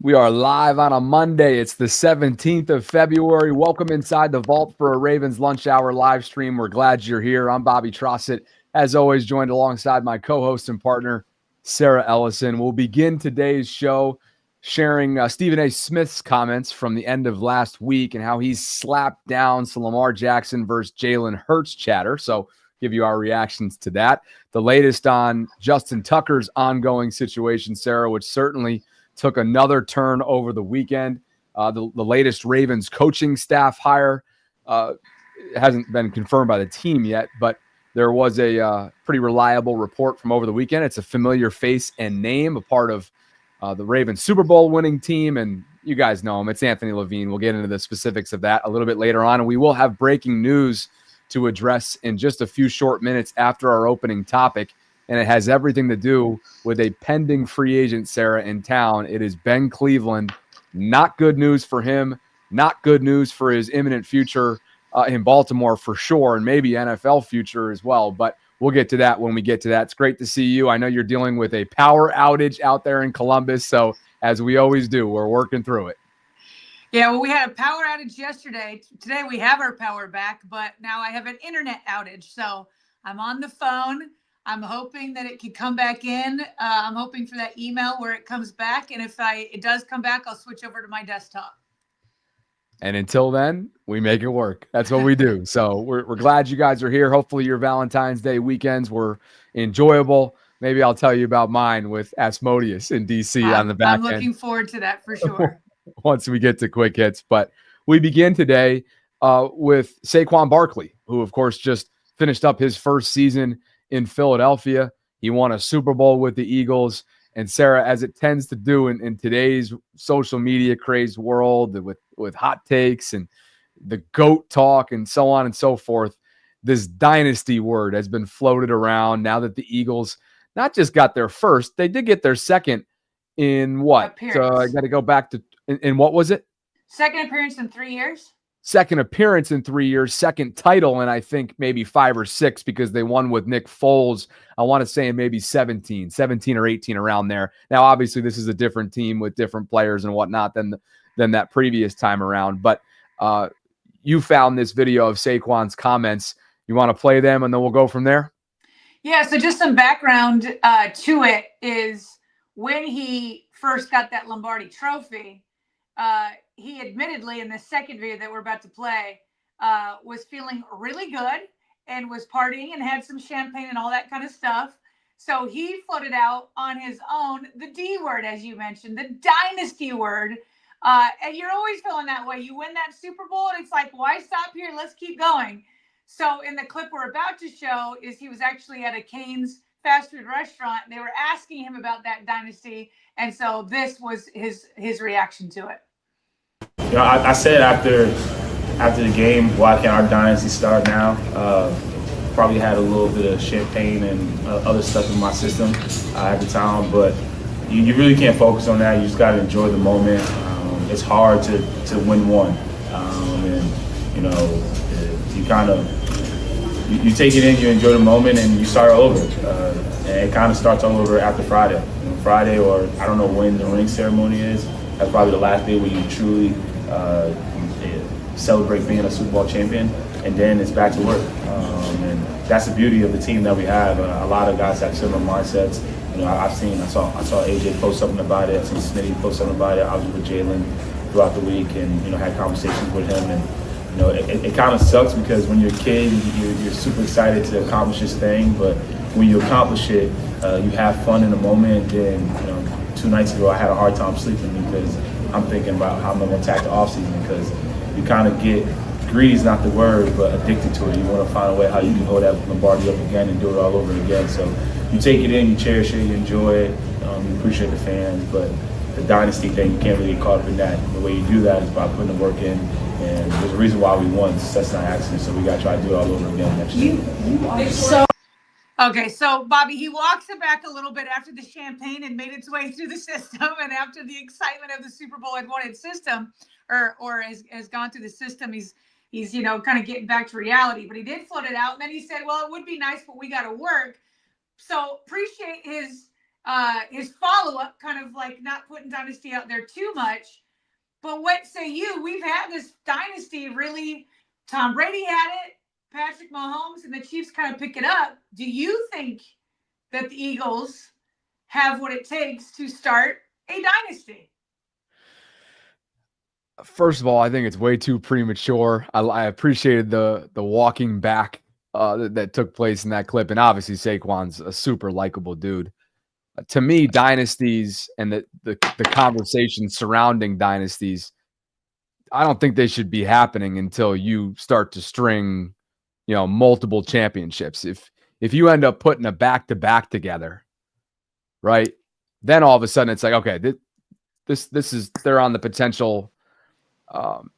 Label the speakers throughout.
Speaker 1: We are live on a Monday. It's the 17th of February. Welcome inside the vault for a Ravens lunch hour live stream. We're glad you're here. I'm Bobby Trossett, as always, joined alongside my co-host and partner, Sarah Ellison. We'll begin today's show sharing Stephen A. Smith's comments from the end of last week and how he's slapped down some Lamar Jackson versus Jalen Hurts chatter. So give you our reactions to that. The latest on Justin Tucker's ongoing situation, Sarah, which certainly took another turn over the weekend. The latest Ravens coaching staff hire hasn't been confirmed by the team yet, but there was a pretty reliable report from over the weekend. It's a familiar face and name, a part of the Ravens Super Bowl winning team, and you guys know him. It's Anthony Levine. We'll get into the specifics of that a little bit later on, and we will have breaking news to address in just a few short minutes after our opening topic. And it has everything to do with a pending free agent, Sarah, in town. It is Ben Cleveland. Not good news for him. Not good news for his imminent future in Baltimore for sure, and maybe NFL future as well. But we'll get to that when we get to that. It's great to see you. I know you're dealing with a power outage out there in Columbus. So as we always do, we're working through it.
Speaker 2: Yeah, well, we had a power outage yesterday. Today we have our power back, but now I have an internet outage. So I'm on the phone. I'm hoping that it could come back in. I'm hoping for that email where it comes back. And if it does come back, I'll switch over to my desktop.
Speaker 1: And until then, we make it work. That's what we do. So we're glad you guys are here. Hopefully your Valentine's Day weekends were enjoyable. Maybe I'll tell you about mine with Asmodeus in D.C. on the back end.
Speaker 2: I'm looking forward to that for sure.
Speaker 1: Once we get to quick hits. But we begin today with Saquon Barkley, who, of course, just finished up his first season in Philadelphia. He won a Super Bowl with the Eagles. And Sarah, as it tends to do in today's social media crazed world with hot takes and the GOAT talk and so on and so forth, this dynasty word has been floated around now that the Eagles not just got their first, they did get their second in what? So I got to go back to, in what was it?
Speaker 2: Second appearance in 3 years.
Speaker 1: Second appearance in 3 years, second title, and I think maybe 5 or 6 because they won with Nick Foles. I want to say in maybe 17 or 18 around there. Now, obviously, this is a different team with different players and whatnot than that previous time around. But you found this video of Saquon's comments. You want to play them, and then we'll go from there?
Speaker 2: Yeah, so just some background to it is when he first got that Lombardi trophy, he admittedly in the second video that we're about to play was feeling really good and was partying and had some champagne and all that kind of stuff. So he floated out on his own the D word, as you mentioned, the dynasty word. And you're always feeling that way. You win that Super Bowl and it's like, why stop here? Let's keep going. So in the clip we're about to show is he was actually at a Cane's fast food restaurant. They were asking him about that dynasty. And so this was his reaction to it.
Speaker 3: You know, I said after the game, why can't our dynasty start now? Probably had a little bit of champagne and other stuff in my system at the time, but you really can't focus on that. You just got to enjoy the moment. It's hard to win one, and you know, you kind of you take it in, you enjoy the moment, and you start all over. And it kind of starts all over after Friday. You know, Friday, or I don't know when the ring ceremony is. That's probably the last day where you truly celebrate being a Super Bowl champion, and then it's back to work. And that's the beauty of the team that we have. A lot of guys have similar mindsets. You know, I saw AJ post something about it. I seen Smitty post something about it. I was with Jalen throughout the week, and you know, had conversations with him. And you know, it kind of sucks because when you're a kid, you're super excited to accomplish this thing, but when you accomplish it, you have fun in the moment. And you know, 2 nights ago, I had a hard time sleeping because I'm thinking about how I'm going to attack the offseason, because you kind of get, greedy is not the word, but addicted to it. You want to find a way how you can hold that Lombardi up again and do it all over again. So you take it in, you cherish it, you enjoy it, you appreciate the fans, but the dynasty thing, you can't really get caught up in that. The way you do that is by putting the work in, and there's a reason why we won. That's not accident, so we got to try to do it all over again next year.
Speaker 2: Okay, so Bobby, he walks it back a little bit after the champagne and made its way through the system, and after the excitement of the Super Bowl had won its system, or has gone through the system, he's you know, kind of getting back to reality. But he did float it out, and then he said, "Well, it would be nice, but we got to work." So appreciate his his follow-up, kind of like not putting dynasty out there too much. But what say you? We've had this dynasty really. Tom Brady had it, Patrick Mahomes, and the Chiefs kind of pick it up. Do you think that the Eagles have what it takes to start a dynasty?
Speaker 1: First of all, I think it's way too premature. I appreciated the walking back that took place in that clip, and obviously Saquon's a super likable dude. To me, dynasties and the conversation surrounding dynasties, I don't think they should be happening until you start to string, multiple championships. If you end up putting a back-to-back together, right, then all of a sudden it's like, okay, this is they're on the potential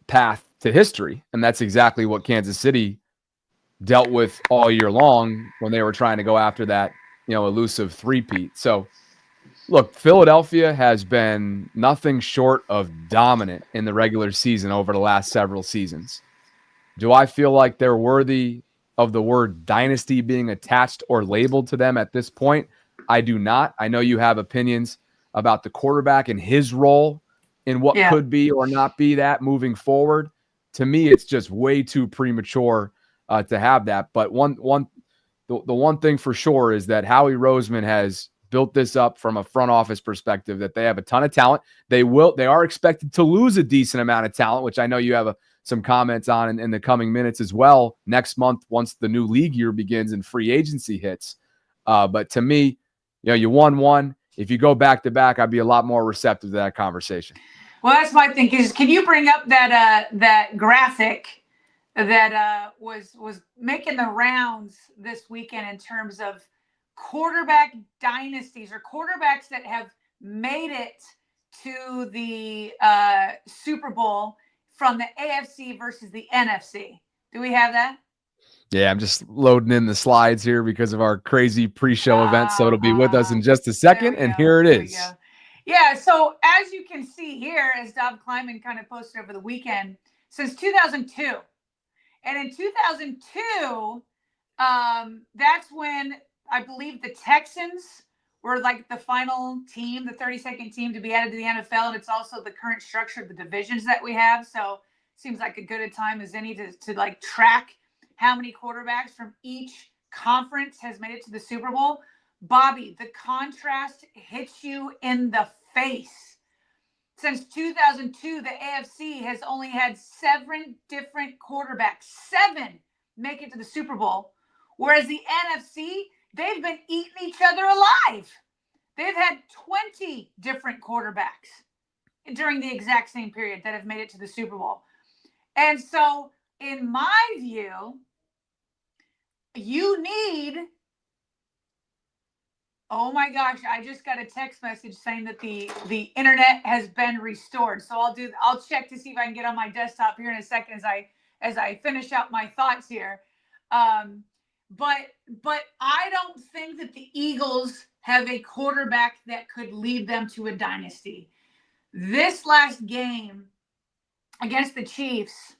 Speaker 1: path to history, and that's exactly what Kansas City dealt with all year long when they were trying to go after that, elusive three-peat. So, look, Philadelphia has been nothing short of dominant in the regular season over the last several seasons. Do I feel like they're worthy of the word dynasty being attached or labeled to them at this point? I do not. I know you have opinions about the quarterback and his role in what could be or not be that moving forward. To me, it's just way too premature to have that. But the one thing for sure is that Howie Roseman has built this up from a front office perspective, that they have a ton of talent. They are expected to lose a decent amount of talent, which I know you have some comments on in the coming minutes as well next month once the new league year begins and free agency hits. But to me, you won one. If you go back to back, I'd be a lot more receptive to that conversation.
Speaker 2: Well, that's my thing. Is can you bring up that graphic that was making the rounds this weekend in terms of quarterback dynasties or quarterbacks that have made it to the Super Bowl from the AFC versus the NFC? Do we have that?
Speaker 1: Yeah, I'm just loading in the slides here because of our crazy pre-show event, so it'll be with us in just a second, and here it is.
Speaker 2: Yeah, so as you can see here, as Dob Kleiman kind of posted over the weekend, since 2002. And in 2002, that's when I believe the Texans were like the final team, the 32nd team to be added to the NFL. And it's also the current structure of the divisions that we have. So it seems like a good a time as any to like track how many quarterbacks from each conference has made it to the Super Bowl. Bobby, the contrast hits you in the face. Since 2002, the AFC has only had 7 different quarterbacks, 7 make it to the Super Bowl. Whereas the NFC, they've been eating each other alive. They've had 20 different quarterbacks during the exact same period that have made it to the Super Bowl. And so, in my view, you need... Oh my gosh, I just got a text message saying that the internet has been restored. So I'll check to see if I can get on my desktop here in a second as I finish out my thoughts here. But I don't think that the Eagles have a quarterback that could lead them to a dynasty. This last game against the Chiefs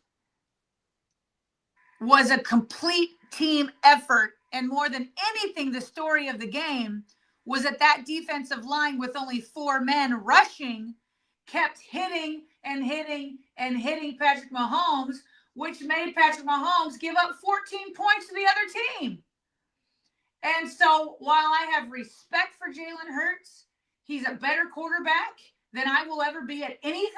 Speaker 2: was a complete team effort, and more than anything, the story of the game was that defensive line with only 4 men rushing kept hitting and hitting and hitting Patrick Mahomes, which made Patrick Mahomes give up 14 points to the other team. And so while I have respect for Jalen Hurts, he's a better quarterback than I will ever be at anything.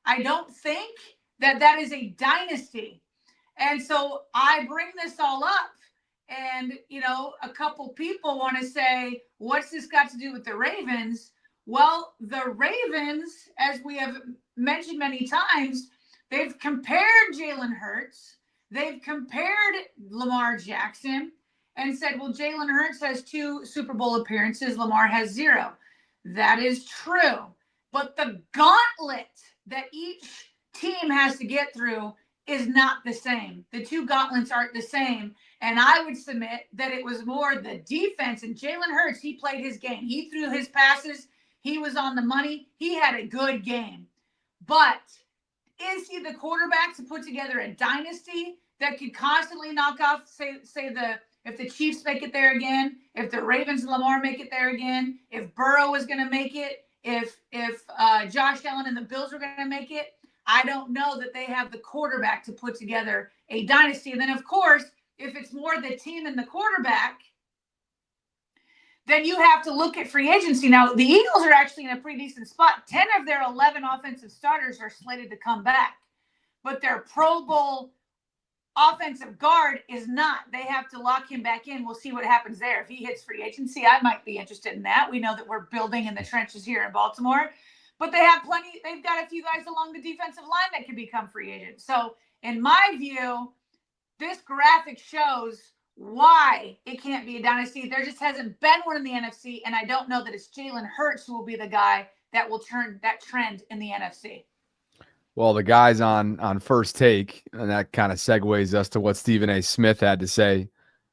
Speaker 2: I don't think that is a dynasty. And so I bring this all up. And, a couple people want to say, what's this got to do with the Ravens? Well, the Ravens, as we have mentioned many times, they've compared Jalen Hurts. They've compared Lamar Jackson and said, well, Jalen Hurts has 2 Super Bowl appearances. Lamar has 0. That is true. But the gauntlet that each team has to get through is not the same. The 2 gauntlets aren't the same. And I would submit that it was more the defense. And Jalen Hurts, he played his game. He threw his passes. He was on the money. He had a good game. But is he the quarterback to put together a dynasty that could constantly knock off, say if the Chiefs make it there again, if the Ravens and Lamar make it there again, if Burrow is going to make it, if Josh Allen and the Bills are going to make it, I don't know that they have the quarterback to put together a dynasty. And then, of course, if it's more the team and the quarterback, then you have to look at free agency. Now, the Eagles are actually in a pretty decent spot. 10 of their 11 offensive starters are slated to come back, but their Pro Bowl offensive guard is not. They have to lock him back in. We'll see what happens there. If he hits free agency, I might be interested in that. We know that we're building in the trenches here in Baltimore, but they have plenty. They've got a few guys along the defensive line that could become free agents. So in my view, this graphic shows why it can't be a dynasty. There just hasn't been one in the NFC, and I don't know that it's Jalen Hurts who will be the guy that will turn that trend in the NFC.
Speaker 1: Well, the guys on First Take, and that kind of segues us to what Stephen A. Smith had to say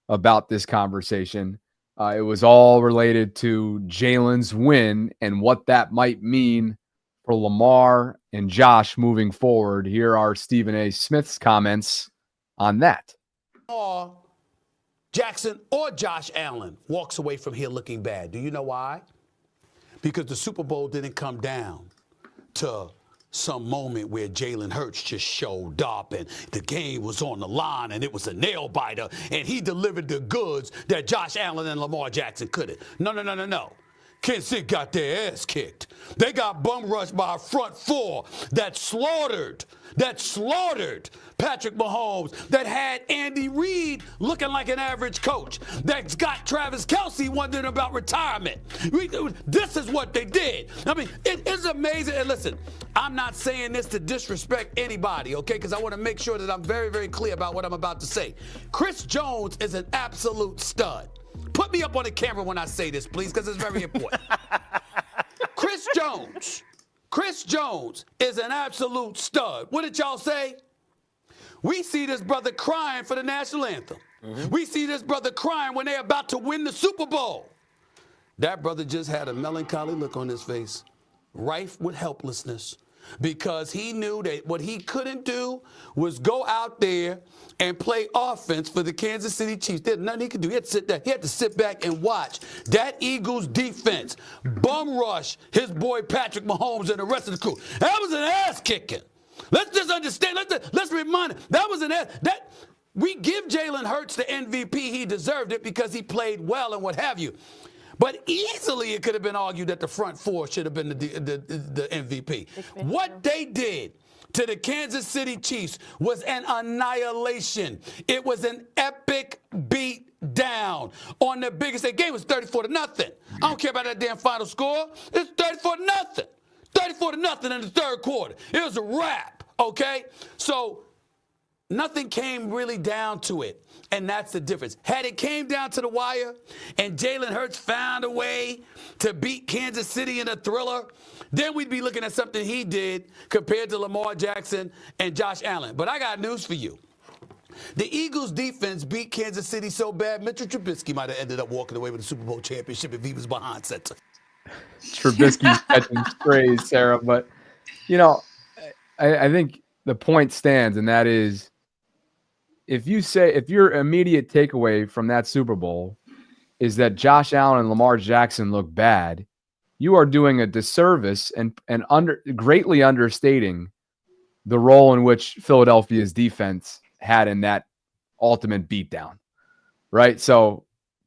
Speaker 1: about this conversation. It was all related to Jalen's win and what that might mean for Lamar and Josh moving forward. Here are Stephen A. Smith's comments on that.
Speaker 4: Or Jackson or Josh Allen walks away from here looking bad. Do you know why? Because the Super Bowl didn't come down to some moment where Jalen Hurts just showed up and the game was on the line and it was a nail biter and he delivered the goods that Josh Allen and Lamar Jackson couldn't. No. Kansas City got their ass kicked. They got bum rushed by a front four that slaughtered Patrick Mahomes, that had Andy Reid looking like an average coach, that's got Travis Kelce wondering about retirement. This is what they did. I mean, it is amazing. And listen, I'm not saying this to disrespect anybody, okay, because I want to make sure that I'm very, very clear about what I'm about to say. Chris Jones is an absolute stud. Put me up on the camera when I say this, please, because it's very important. Chris Jones is an absolute stud. What did y'all say? We see this brother crying for the national anthem. We see this brother crying when they're about to win the Super Bowl. That brother just had a melancholy look on his face, rife with helplessness, because he knew that what he couldn't do was go out there and play offense for the Kansas City Chiefs. There's nothing he could do. He had to sit there. He had to sit back and watch that Eagles defense bum rush his boy Patrick Mahomes and the rest of the crew. That was an ass kicking. Let's just understand. Let's remind him. That was an ass. We give Jalen Hurts the MVP. He deserved it because he played well and what have you. But easily it could have been argued that the front four should have been the MVP. What they did to the Kansas City Chiefs was an annihilation. It was an epic beat down on the biggest. The game was 34-0. I don't care about that damn final score. It's 34-0. 34-0 in the third quarter. It was a wrap, okay? So nothing came really down to it, and that's the difference. Had it came down to the wire and Jalen Hurts found a way to beat Kansas City in a thriller, then we'd be looking at something he did compared to Lamar Jackson and Josh Allen. But I got news for you. The Eagles' defense beat Kansas City so bad, Mitchell Trubisky might have ended up walking away with the Super Bowl championship if he was behind center.
Speaker 1: Trubisky's catching strays, Sarah. But, you know, I think the point stands, and that is, if your immediate takeaway from that Super Bowl is that Josh Allen and Lamar Jackson look bad, you are doing a disservice and greatly understating the role in which Philadelphia's defense had in that ultimate beatdown, right? So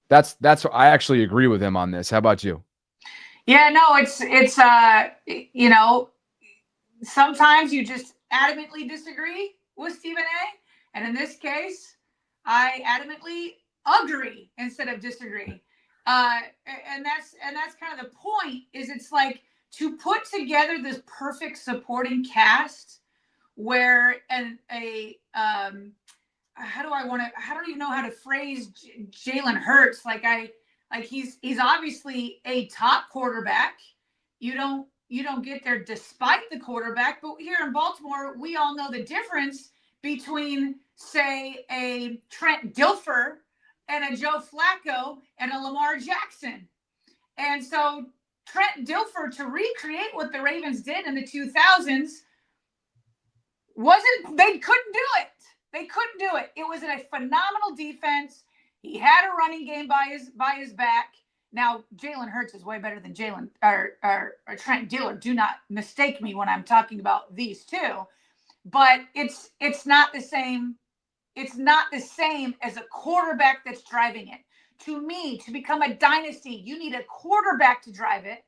Speaker 1: that's I actually agree with him on this. How about you?
Speaker 2: Yeah, no, it's you know, sometimes you just adamantly disagree with Stephen A. And in this case, I adamantly agree instead of disagree. And that's kind of the point, is it's like to put together this perfect supporting cast where I don't even know how to phrase Jalen Hurts. He's obviously a top quarterback. You don't get there despite the quarterback, but here in Baltimore, we all know the difference between, say, a Trent Dilfer and a Joe Flacco and a Lamar Jackson. And so Trent Dilfer, to recreate what the Ravens did in the 2000s, they couldn't do it. They couldn't do it. It was a phenomenal defense. He had a running game by his back. Now, Jalen Hurts is way better than Jalen or Trent Dillard. Do not mistake me when I'm talking about these two. But it's not the same. It's not the same as a quarterback that's driving it. To me, to become a dynasty, you need a quarterback to drive it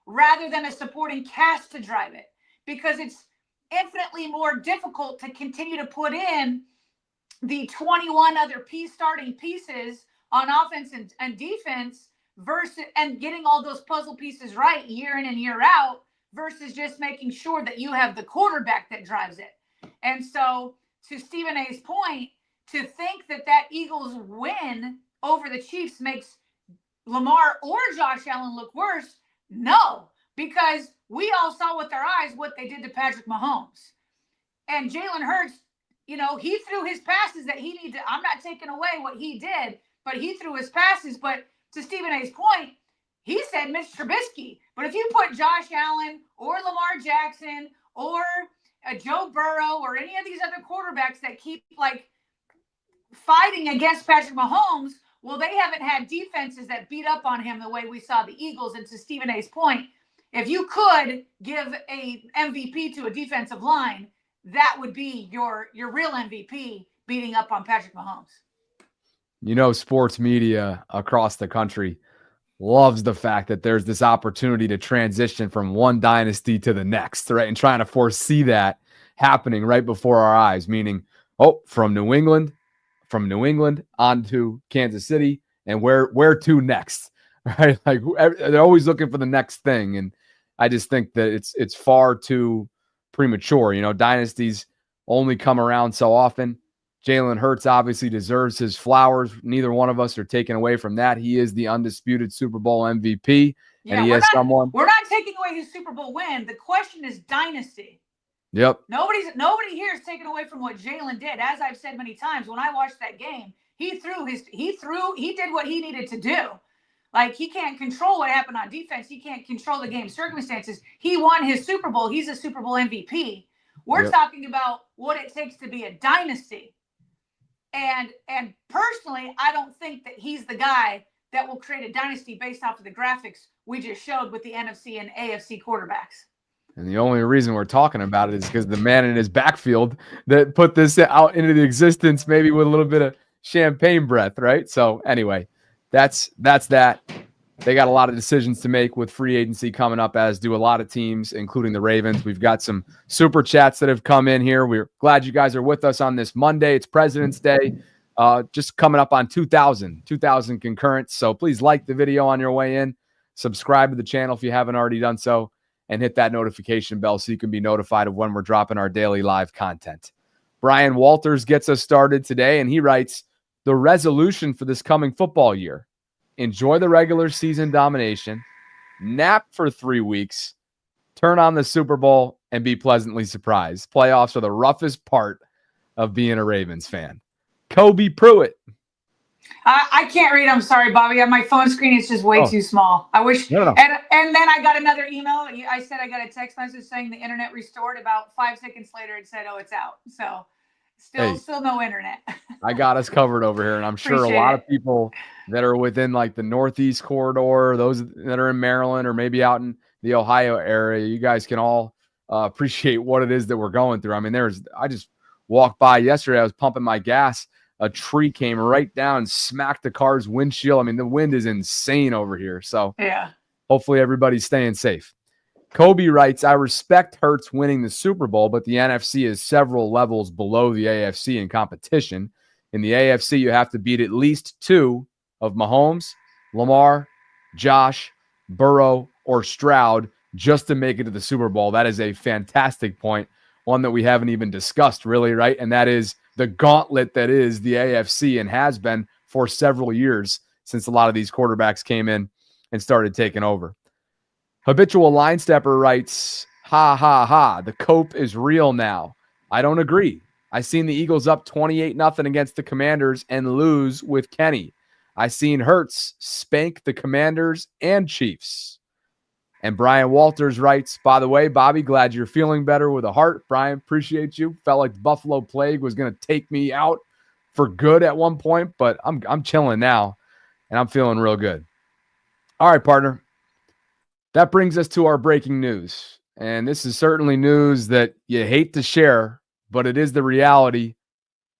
Speaker 2: rather than a supporting cast to drive it, because it's infinitely more difficult to continue to put in the 21 other starting pieces on offense and defense versus and getting all those puzzle pieces right year in and year out versus just making sure that you have the quarterback that drives it. And so, to Stephen A's point, to think that Eagles win over the Chiefs makes Lamar or Josh Allen look worse, no, because we all saw with our eyes what they did to Patrick Mahomes. And Jalen Hurts, he threw his passes that he needed. I'm not taking away what he did, but he threw his passes. But to Stephen A's point, he said Mitch Trubisky. But if you put Josh Allen or Lamar Jackson or Joe Burrow or any of these other quarterbacks that keep fighting against Patrick Mahomes, well, they haven't had defenses that beat up on him the way we saw the Eagles. And to Stephen A's point, if you could give a MVP to a defensive line, that would be your real MVP beating up on Patrick Mahomes.
Speaker 1: Sports media across the country loves the fact that there's this opportunity to transition from one dynasty to the next, right? And trying to foresee that happening right before our eyes, meaning, from New England on to Kansas City, and where to next, right? They're always looking for the next thing. And I just think that it's far too premature. Dynasties only come around so often. Jalen Hurts obviously deserves his flowers. Neither one of us are taking away from that. He is the undisputed Super Bowl MVP.
Speaker 2: Yeah,
Speaker 1: and
Speaker 2: we're not taking away his Super Bowl win. The question is dynasty.
Speaker 1: Yep.
Speaker 2: Nobody here is taking away from what Jalen did. As I've said many times, when I watched that game, he did what he needed to do. He can't control what happened on defense. He can't control the game circumstances. He won his Super Bowl. He's a Super Bowl MVP. We're talking about what it takes to be a dynasty. And personally, I don't think that he's the guy that will create a dynasty based off of the graphics we just showed with the NFC and AFC quarterbacks.
Speaker 1: And the only reason we're talking about it is because the man in his backfield that put this out into the existence, maybe with a little bit of champagne breath, right? So anyway, that's that. They got a lot of decisions to make with free agency coming up, as do a lot of teams, including the Ravens. We've got some super chats that have come in here. We're glad you guys are with us on this Monday. It's President's Day, just coming up on 2,000 concurrents. So please like the video on your way in, subscribe to the channel if you haven't already done so, and hit that notification bell so you can be notified of when we're dropping our daily live content. Brian Walters gets us started today, and he writes, the resolution for this coming football year: enjoy the regular season domination, nap for 3 weeks, turn on the Super Bowl, and be pleasantly surprised. Playoffs are the roughest part of being a Ravens fan. Kobe Pruitt.
Speaker 2: I can't read. I'm sorry, Bobby. On my phone screen, it's just way too small. I wish.
Speaker 1: No.
Speaker 2: And then I got another email. I said I got a text message saying the internet restored. About 5 seconds later, it said, it's out. So still no internet.
Speaker 1: I got us covered over here, and I'm sure a lot of people that are within the Northeast corridor, those that are in Maryland or maybe out in the Ohio area, you guys can all appreciate what it is that we're going through. I mean, I just walked by yesterday. I was pumping my gas. A tree came right down and smacked the car's windshield. I mean, the wind is insane over here. So hopefully everybody's staying safe. Kobe writes, I respect Hurts winning the Super Bowl, but the NFC is several levels below the AFC in competition. In the AFC, you have to beat at least 2 of Mahomes, Lamar, Josh, Burrow, or Stroud just to make it to the Super Bowl. That is a fantastic point, one that we haven't even discussed really, right? And that is the gauntlet that is the AFC and has been for several years since a lot of these quarterbacks came in and started taking over. Habitual Line Stepper writes, ha, ha, ha, the cope is real now. I don't agree. I seen the Eagles up 28-0 against the Commanders and lose with Kenny. I seen Hurts spank the Commanders and Chiefs. And Brian Walters writes, by the way, Bobby, glad you're feeling better with a heart. Brian, appreciate you. Felt like Buffalo Plague was going to take me out for good at one point, but I'm chilling now, and I'm feeling real good. All right, partner. That brings us to our breaking news. And this is certainly news that you hate to share, but it is the reality.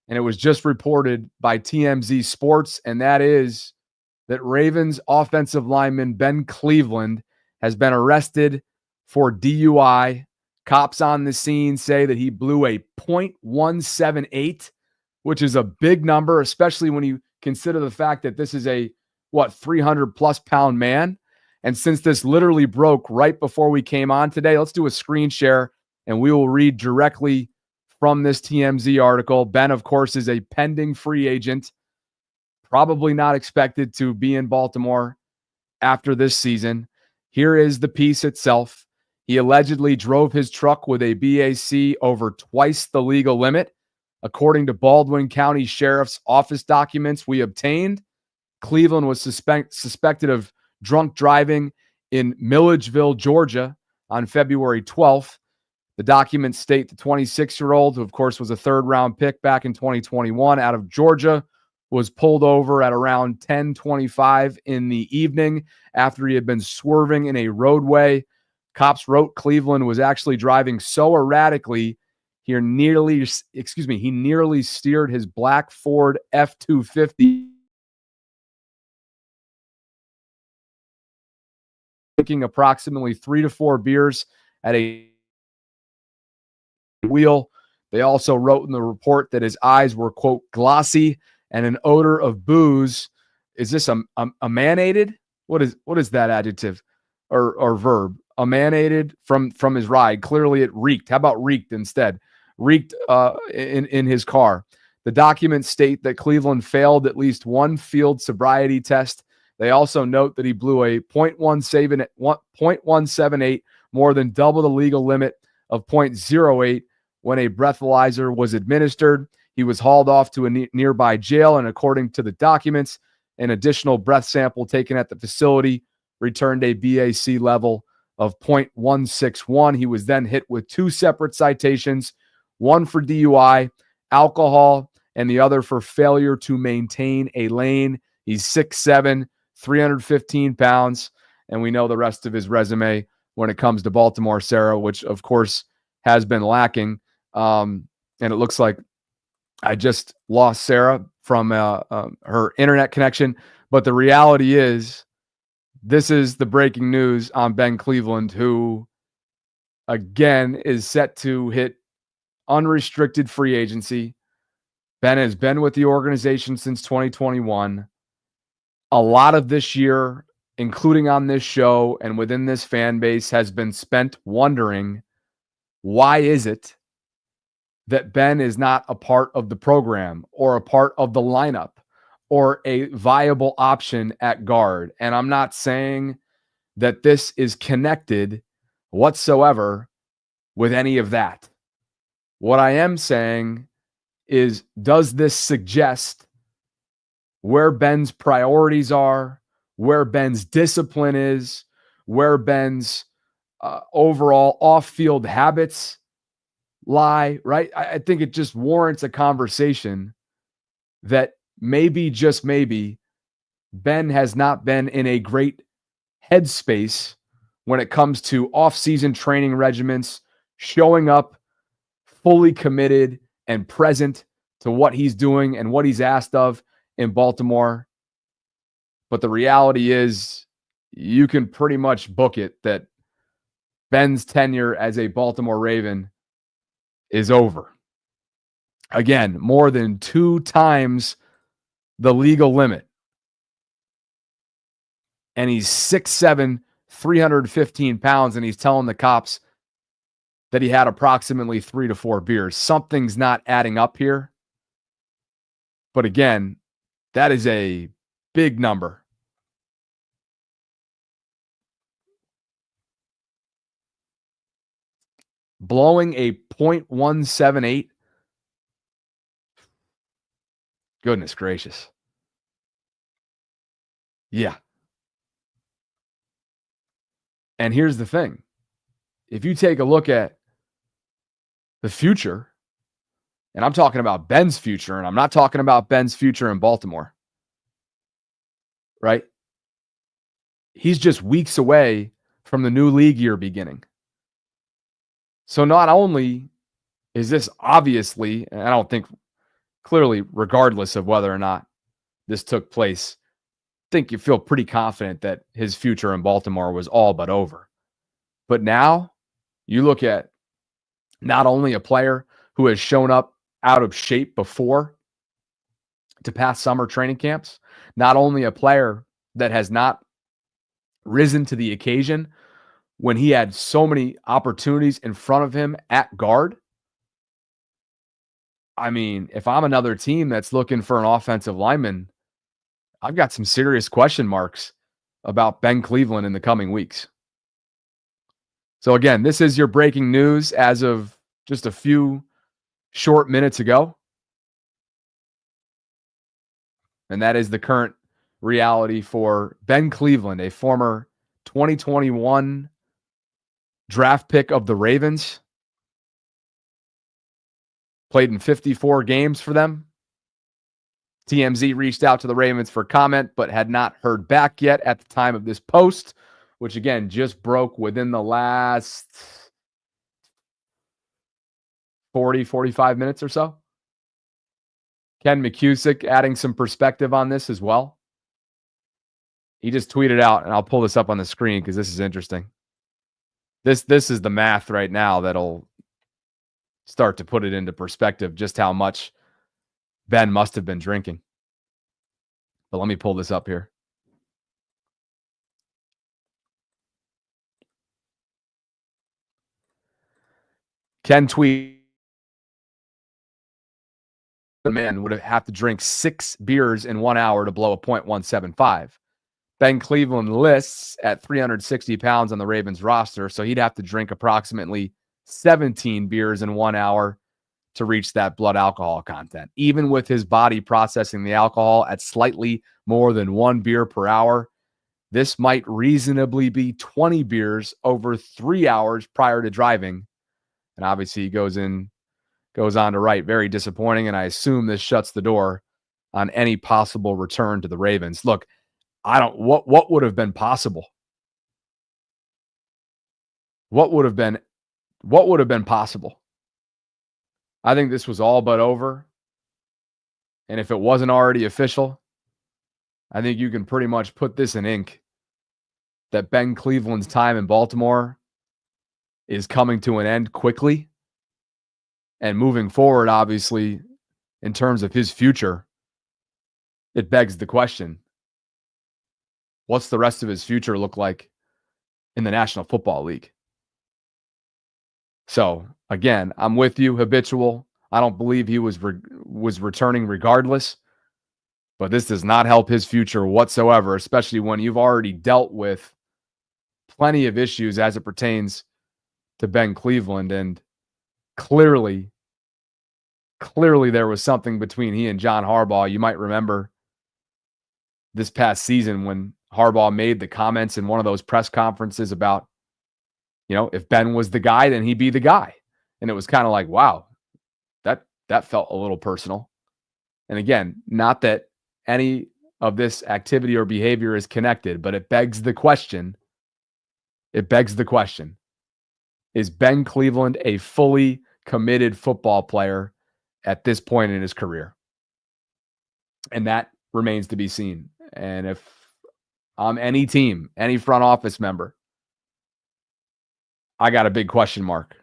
Speaker 1: And it was just reported by TMZ Sports, and that is that Ravens offensive lineman Ben Cleveland has been arrested for DUI. Cops on the scene say that he blew a .178, which is a big number, especially when you consider the fact that this is a, 300-plus pound man. And since this literally broke right before we came on today, let's do a screen share, and we will read directly from this TMZ article. Ben, of course, is a pending free agent, probably not expected to be in Baltimore after this season. Here is the piece itself. He allegedly drove his truck with a BAC over twice the legal limit. According to Baldwin County Sheriff's Office documents we obtained, Cleveland was suspected of drunk driving in Milledgeville, Georgia on February 12th. The documents state the 26-year-old, who of course was a third-round pick back in 2021 out of Georgia, was pulled over at around 10:25 in the evening after he had been swerving in a roadway. Cops wrote Cleveland was actually driving so erratically he nearly steered his black Ford F-250, drinking approximately 3 to 4 beers at a wheel. They also wrote in the report that his eyes were, quote, glossy and an odor of booze. Is this a emanated? What is that adjective or verb? Emanated from his ride. Clearly it reeked. How about reeked instead? Reeked in his car. The documents state that Cleveland failed at least one field sobriety test. They also note that he blew a .178, more than double the legal limit of .08 when a breathalyzer was administered. He was hauled off to a nearby jail, and according to the documents, an additional breath sample taken at the facility returned a BAC level of .161. He was then hit with 2 separate citations, one for DUI, alcohol, and the other for failure to maintain a lane. He's 6'7", 315 pounds, and we know the rest of his resume when it comes to Baltimore, Sarah, which of course has been lacking. And it looks like I just lost Sarah from her internet connection. But the reality is, this is the breaking news on Ben Cleveland, who, again, is set to hit unrestricted free agency. Ben has been with the organization since 2021. A lot of this year, including on this show and within this fan base, has been spent wondering, why is it that Ben is not a part of the program or a part of the lineup or a viable option at guard? And I'm not saying that this is connected whatsoever with any of that. What I am saying is, does this suggest where Ben's priorities are, where Ben's discipline is, where Ben's overall off-field habits lie, right? I think it just warrants a conversation that maybe, just maybe, Ben has not been in a great headspace when it comes to off-season training regimens, showing up fully committed and present to what he's doing and what he's asked of in Baltimore. But the reality is, you can pretty much book it that Ben's tenure as a Baltimore Raven is over. Again, more than 2 times the legal limit. And he's 6'7", 315 pounds, and he's telling the cops that he had approximately 3 to 4 beers. Something's not adding up here. But again, that is a big number. Blowing a .178. Goodness gracious. Yeah. And here's the thing. If you take a look at the future And I'm talking about Ben's future, and I'm not talking about Ben's future in Baltimore. Right? He's just weeks away from the new league year beginning. So not only is this obviously, and I don't think clearly, regardless of whether or not this took place, I think you feel pretty confident that his future in Baltimore was all but over. But now you look at not only a player who has shown up out of shape before to past summer training camps, not only a player that has not risen to the occasion when he had so many opportunities in front of him at guard. I mean, if I'm another team that's looking for an offensive lineman, I've got some serious question marks about Ben Cleveland in the coming weeks. So again, this is your breaking news as of just a few short minutes ago. And that is the current reality for Ben Cleveland, a former 2021 draft pick of the Ravens. Played in 54 games for them. TMZ reached out to the Ravens for comment, but had not heard back yet at the time of this post, which again just broke within the last 45 minutes or so. Ken McCusick adding some perspective on this as well. He just tweeted out, and I'll pull this up on the screen because this is interesting. This is the math right now that'll start to put it into perspective just how much Ben must have been drinking. But let me pull this up here. Ken tweet, the man would have to drink 6 beers in 1 hour to blow a .175. Ben Cleveland lists at 360 pounds on the Ravens roster, so he'd have to drink approximately 17 beers in 1 hour to reach that blood alcohol content. Even with his body processing the alcohol at slightly more than 1 beer per hour, this might reasonably be 20 beers over 3 hours prior to driving. And obviously he goes on to write, very disappointing, and I assume this shuts the door on any possible return to the Ravens. Look, what would have been possible? What would have been possible? I think this was all but over. And if it wasn't already official, I think you can pretty much put this in ink that Ben Cleveland's time in Baltimore is coming to an end quickly. And moving forward, obviously, in terms of his future, it begs the question, what's the rest of his future look like in the National Football League? So, again, I'm with you, habitual. I don't believe he was returning regardless. But this does not help his future whatsoever, especially when you've already dealt with plenty of issues as it pertains to Ben Cleveland. And clearly there was something between he and John Harbaugh. You might remember this past season when Harbaugh made the comments in one of those press conferences about, if Ben was the guy, then he'd be the guy. And it was kind of like, wow, that felt a little personal. And again, not that any of this activity or behavior is connected, but it begs the question. Is Ben Cleveland a fully committed football player at this point in his career? And that remains to be seen. And if I'm any team, any front office member, I got a big question mark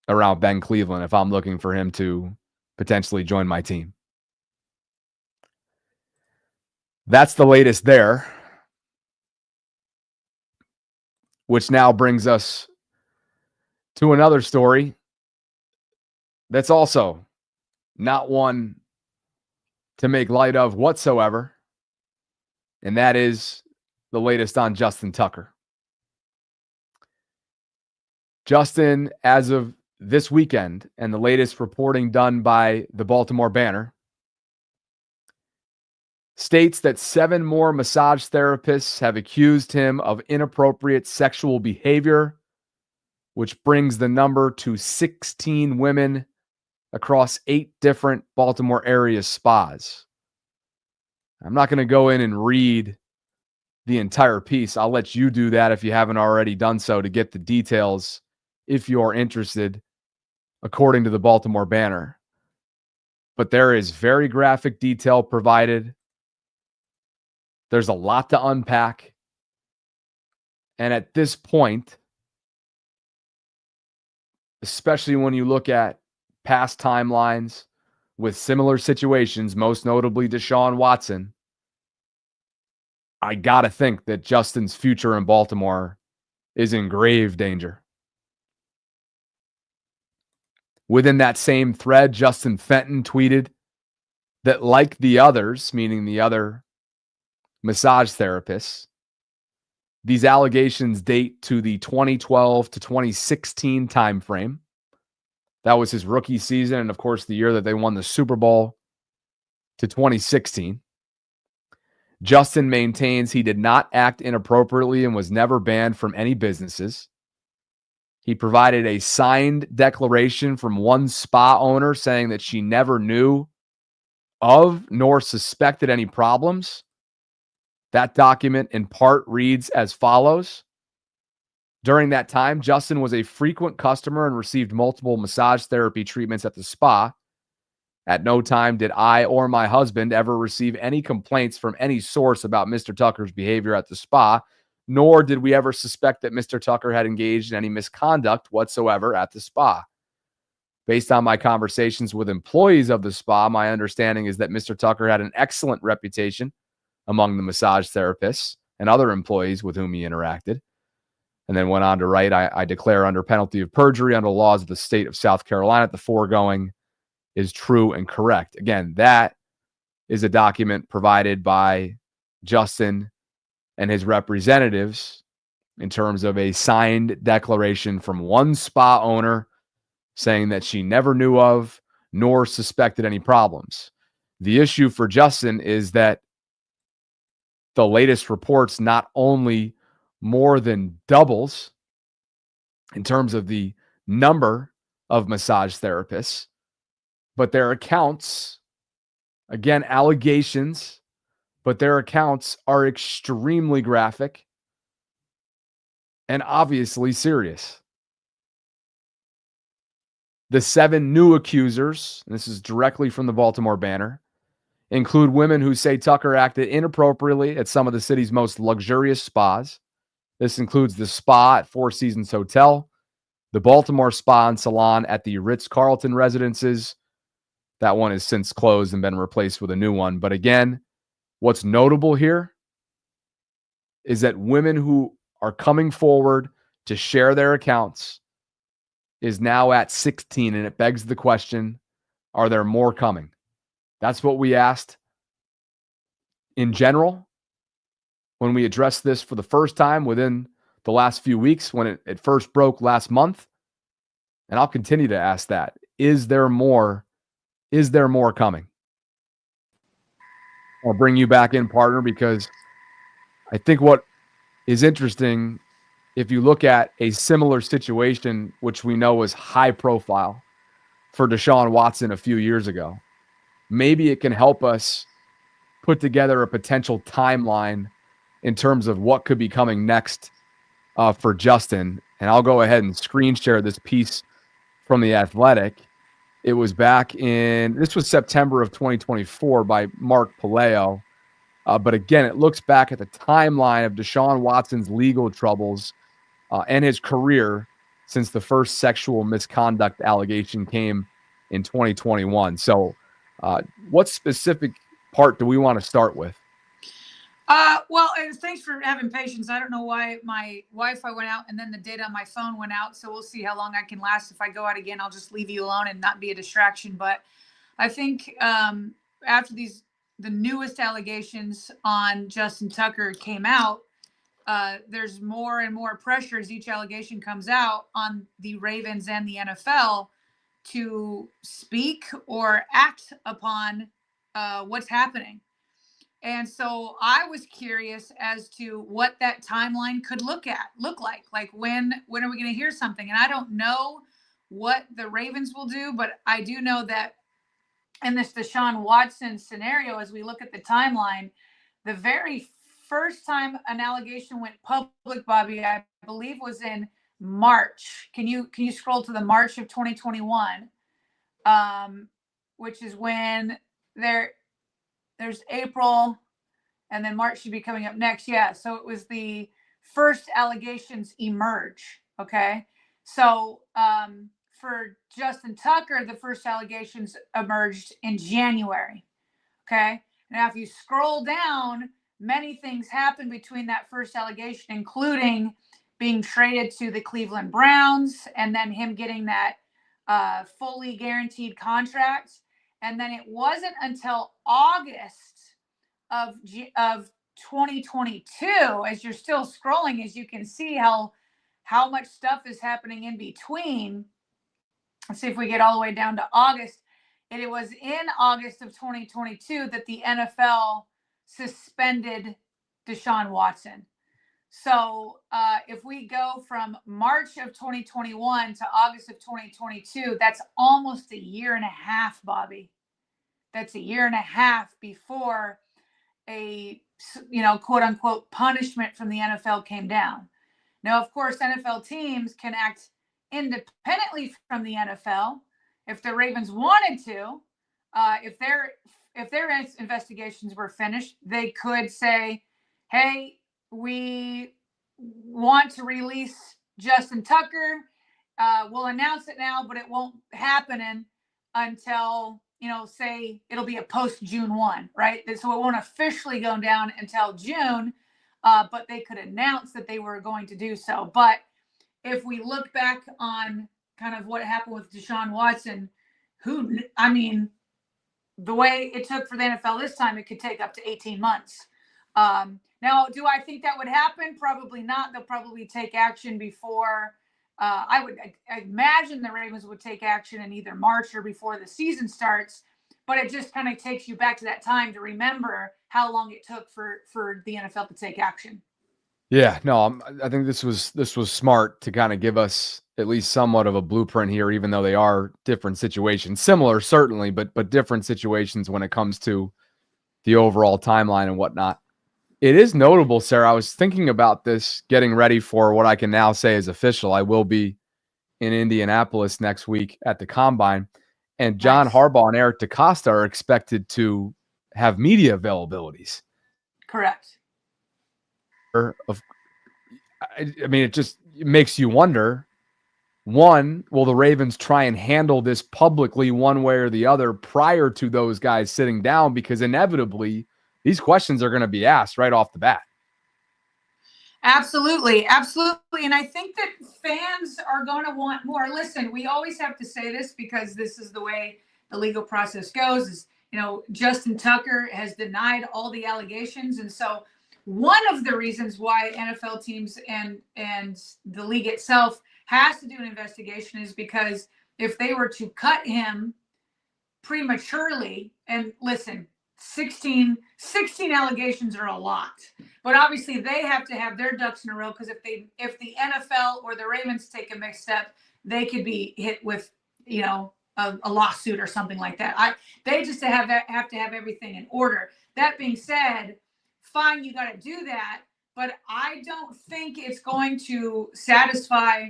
Speaker 1: around Ben Cleveland if I'm looking for him to potentially join my team. That's the latest there, which now brings us to another story that's also not one to make light of whatsoever, and that is the latest on Justin Tucker. Justin, as of this weekend, and the latest reporting done by the Baltimore Banner, states that 7 more massage therapists have accused him of inappropriate sexual behavior, which brings the number to 16 women across 8 different Baltimore area spas. I'm not going to go in and read the entire piece. I'll let you do that if you haven't already done so to get the details if you're interested, according to the Baltimore Banner. But there is very graphic detail provided. There's a lot to unpack. And at this point, especially when you look at past timelines with similar situations, most notably Deshaun Watson, I got to think that Justin's future in Baltimore is in grave danger. Within that same thread, Justin Fenton tweeted that, like the others, meaning the other massage therapists, these allegations date to the 2012 to 2016 timeframe. That was his rookie season, and of course, the year that they won the Super Bowl, to 2016. Justin maintains he did not act inappropriately and was never banned from any businesses. He provided a signed declaration from one spa owner saying that she never knew of nor suspected any problems. That document in part reads as follows. During that time, Justin was a frequent customer and received multiple massage therapy treatments at the spa. At no time did I or my husband ever receive any complaints from any source about Mr. Tucker's behavior at the spa, nor did we ever suspect that Mr. Tucker had engaged in any misconduct whatsoever at the spa. Based on my conversations with employees of the spa, my understanding is that Mr. Tucker had an excellent reputation among the massage therapists and other employees with whom he interacted. And then went on to write, I declare under penalty of perjury under the laws of the state of South Carolina, the foregoing is true and correct. Again, that is a document provided by Justin and his representatives in terms of a signed declaration from one spa owner saying that she never knew of nor suspected any problems. The issue for Justin is that the latest reports not only more than doubles in terms of the number of massage therapists, but their accounts, again, allegations, but their accounts are extremely graphic and obviously serious. The 7 new accusers, and this is directly from the Baltimore Banner, include women who say Tucker acted inappropriately at some of the city's most luxurious spas. This includes the spa at Four Seasons Hotel, the Baltimore Spa and Salon at the Ritz-Carlton Residences. That one has since closed and been replaced with a new one. But again, what's notable here is that women who are coming forward to share their accounts is now at 16, and it begs the question, are there more coming? That's what we asked in general when we addressed this for the first time within the last few weeks when it first broke last month. And I'll continue to ask that. Is there more? Is there more coming? I'll bring you back in, partner, because I think what is interesting, if you look at a similar situation, which we know was high profile for Deshaun Watson a few years ago, maybe it can help us put together a potential timeline in terms of what could be coming next for Justin. And I'll go ahead and screen share this piece from The Athletic. It was this was September of 2024 by Mark Palaio. But again, it looks back at the timeline of Deshaun Watson's legal troubles and his career since the first sexual misconduct allegation came in 2021. So what specific part do we want to start with?
Speaker 2: Well, and thanks for having patience. I don't know why my Wi-Fi went out and then the data on my phone went out. So we'll see how long I can last. If I go out again, I'll just leave you alone and not be a distraction. But I think after the newest allegations on Justin Tucker came out, there's more and more pressure as each allegation comes out on the Ravens and the NFL to speak or act upon what's happening. And so I was curious as to what that timeline could look like. Like when are we going to hear something? And I don't know what the Ravens will do, but I do know that in this Deshaun Watson scenario, as we look at the timeline, the very first time an allegation went public, Bobby, I believe was in March. Can you scroll to the March of 2021, which is when there's April, and then March should be coming up next. Yeah, so it was the first allegations emerge. Okay, so for Justin Tucker, the first allegations emerged in January. Okay, now if you scroll down, many things happened between that first allegation, including being traded to the Cleveland Browns and then him getting that fully guaranteed contract. And then it wasn't until August of 2022, as you're still scrolling, as you can see how much stuff is happening in between. Let's see if we get all the way down to August. And it was in August of 2022 that the NFL suspended Deshaun Watson. So if we go from March of 2021 to August of 2022, that's almost a year and a half, Bobby. That's a year and a half before a, quote unquote punishment from the NFL came down. Now, of course, NFL teams can act independently from the NFL. If the Ravens wanted to, if their investigations were finished, they could say, hey, we want to release Justin Tucker. We'll announce it now, but it won't happen until, say it'll be a post June 1, right? So it won't officially go down until June, but they could announce that they were going to do so. But if we look back on kind of what happened with Deshaun Watson, the way it took for the NFL this time, it could take up to 18 months. Now, do I think that would happen? Probably not. They'll probably take action before. I imagine the Ravens would take action in either March or before the season starts. But it just kind of takes you back to that time to remember how long it took for the NFL to take action.
Speaker 1: Yeah, no, I think this was smart to kind of give us at least somewhat of a blueprint here, even though they are different situations, similar certainly, but different situations when it comes to the overall timeline and whatnot. It is notable, Sarah. I was thinking about this, getting ready for what I can now say is official. I will be in Indianapolis next week at the Combine, and John Harbaugh and Eric DeCosta are expected to have media availabilities.
Speaker 2: Correct.
Speaker 1: It makes you wonder, one, will the Ravens try and handle this publicly one way or the other prior to those guys sitting down? Because inevitably, these questions are going to be asked right off the bat.
Speaker 2: Absolutely. Absolutely. And I think that fans are going to want more. Listen, we always have to say this because this is the way the legal process goes. Is, Justin Tucker has denied all the allegations. And so one of the reasons why NFL teams and the league itself has to do an investigation is because if they were to cut him prematurely, and listen, 16 allegations are a lot, but obviously they have to have their ducks in a row, because if the NFL or the Ravens take a misstep, they could be hit with a lawsuit or something like that. They just have to have everything in order. That being said, fine, you got to do that, but I don't think it's going to satisfy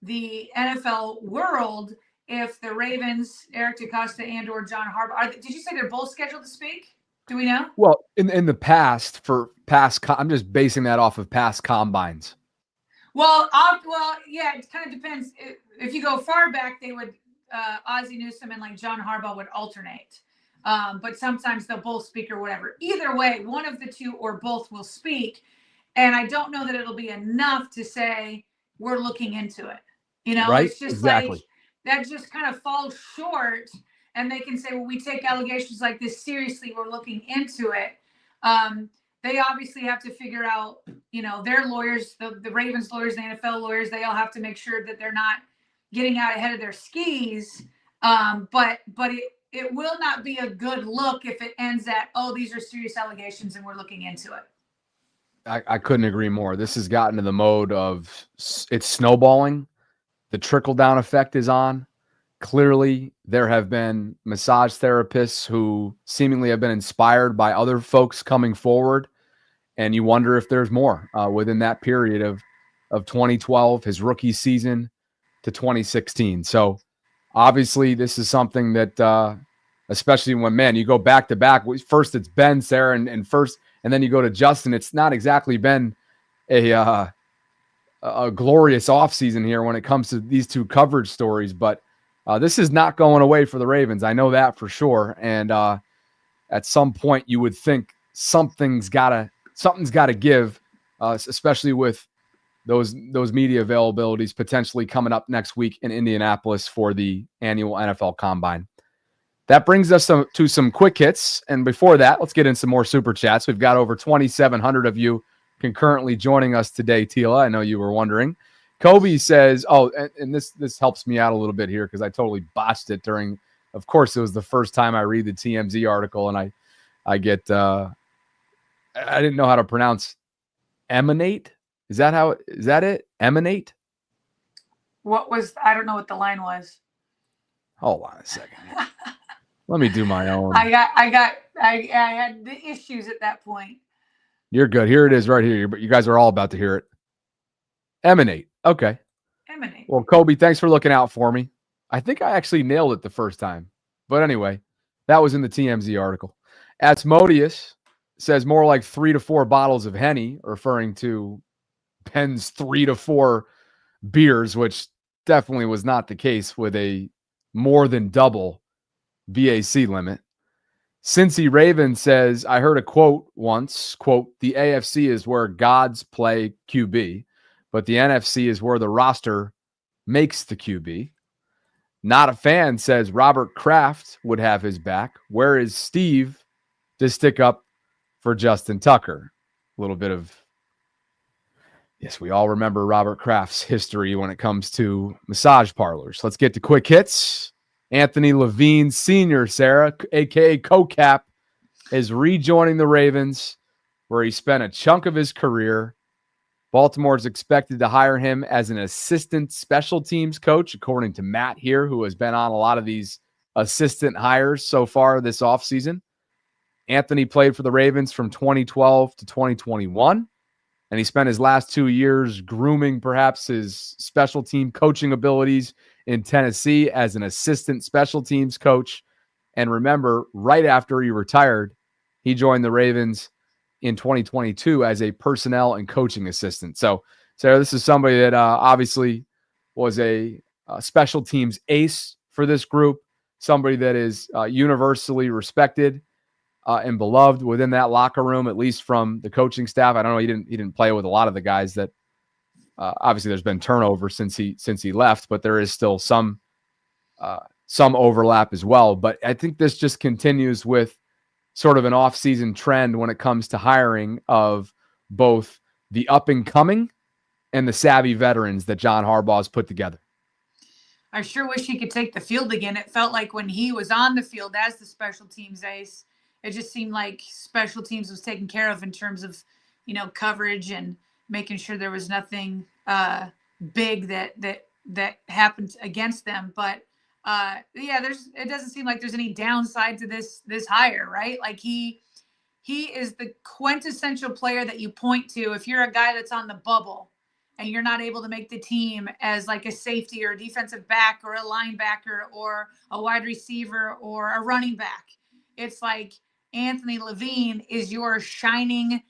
Speaker 2: the NFL world if the Ravens, Eric DeCosta and or John Harbaugh, did you say they're both scheduled to speak? Do we know?
Speaker 1: Well, in the past, I'm just basing that off of past combines.
Speaker 2: Well, yeah, it kind of depends. If you go far back, they would Ozzie Newsome and like John Harbaugh would alternate. But sometimes they'll both speak or whatever. Either way, one of the two or both will speak. And I don't know that it'll be enough to say we're looking into it.
Speaker 1: Right?
Speaker 2: It's just
Speaker 1: exactly.
Speaker 2: Like that just kind of falls short. And they can say, well, we take allegations like this seriously. We're looking into it. They obviously have to figure out, their lawyers, the Ravens lawyers, the NFL lawyers, they all have to make sure that they're not getting out ahead of their skis. But it will not be a good look if it ends at, oh, these are serious allegations and we're looking into it. I
Speaker 1: couldn't agree more. This has gotten to the mode of it's snowballing. the trickle-down effect is on. Clearly, there have been massage therapists who seemingly have been inspired by other folks coming forward, and you wonder if there's more within that period of 2012, his rookie season, to 2016. So obviously, this is something that, especially when, man, you go back to back. First, it's Ben, Sarah, and first, and then you go to Justin. It's not exactly been a glorious offseason here when it comes to these two coverage stories, but this is not going away for the Ravens. I know that for sure. And at some point, you would think something's got to give, especially with those media availabilities potentially coming up next week in Indianapolis for the annual NFL Combine. That brings us to some quick hits. And before that, let's get in some more super chats. We've got over 2,700 of you concurrently joining us today, Tila. I know you were wondering. Kobe says, and this helps me out a little bit here because I totally botched it during, of course, it was the first time I read the TMZ article, and I get, I didn't know how to pronounce emanate. Is that it? Emanate?
Speaker 2: I don't know what the line was.
Speaker 1: Hold on a second. Let me do my own.
Speaker 2: I had the issues at that point.
Speaker 1: You're good. Here it is right here. But you guys are all about to hear it. Emanate. Okay.
Speaker 2: Emanate.
Speaker 1: Well, Kobe, thanks for looking out for me. I think I actually nailed it the first time. But anyway, that was in the TMZ article. Asmodeus says more like 3 to 4 bottles of Henny, referring to Penn's 3 to 4 beers, which definitely was not the case with a more than double BAC limit. Cincy Raven says, I heard a quote once, quote, the AFC is where gods play QB, but the NFC is where the roster makes the QB. Not a fan says Robert Kraft would have his back. Where is Steve to stick up for Justin Tucker? A little bit of, yes, we all remember Robert Kraft's history when it comes to massage parlors. Let's get to quick hits. Anthony Levine Sr., Sarah, a.k.a. CoCap, is rejoining the Ravens, where he spent a chunk of his career. Baltimore is expected to hire him as an assistant special teams coach, according to Matt here, who has been on a lot of these assistant hires so far this offseason. Anthony played for the Ravens from 2012 to 2021, and he spent his last 2 years grooming perhaps his special team coaching abilities in Tennessee as an assistant special teams coach. And remember, right after he retired, he joined the Ravens in 2022 as a personnel and coaching assistant. So Sarah, this is somebody that obviously was a special teams ace for this group, somebody that is universally respected and beloved within that locker room, at least from the coaching staff. I don't know, he didn't play with a lot of the guys that obviously there's been turnover since he left, but there is still some overlap as well. But I think this just continues with sort of an off-season trend when it comes to hiring of both the up-and-coming and the savvy veterans that John Harbaugh's put together.
Speaker 2: I sure wish he could take the field again. It felt like when he was on the field as the special teams ace, it just seemed like special teams was taken care of in terms of, coverage and making sure there was nothing big that happened against them. But it doesn't seem like there's any downside to this hire, right? Like he is the quintessential player that you point to if you're a guy that's on the bubble and you're not able to make the team as like a safety or a defensive back or a linebacker or a wide receiver or a running back. It's like Anthony Levine is your shining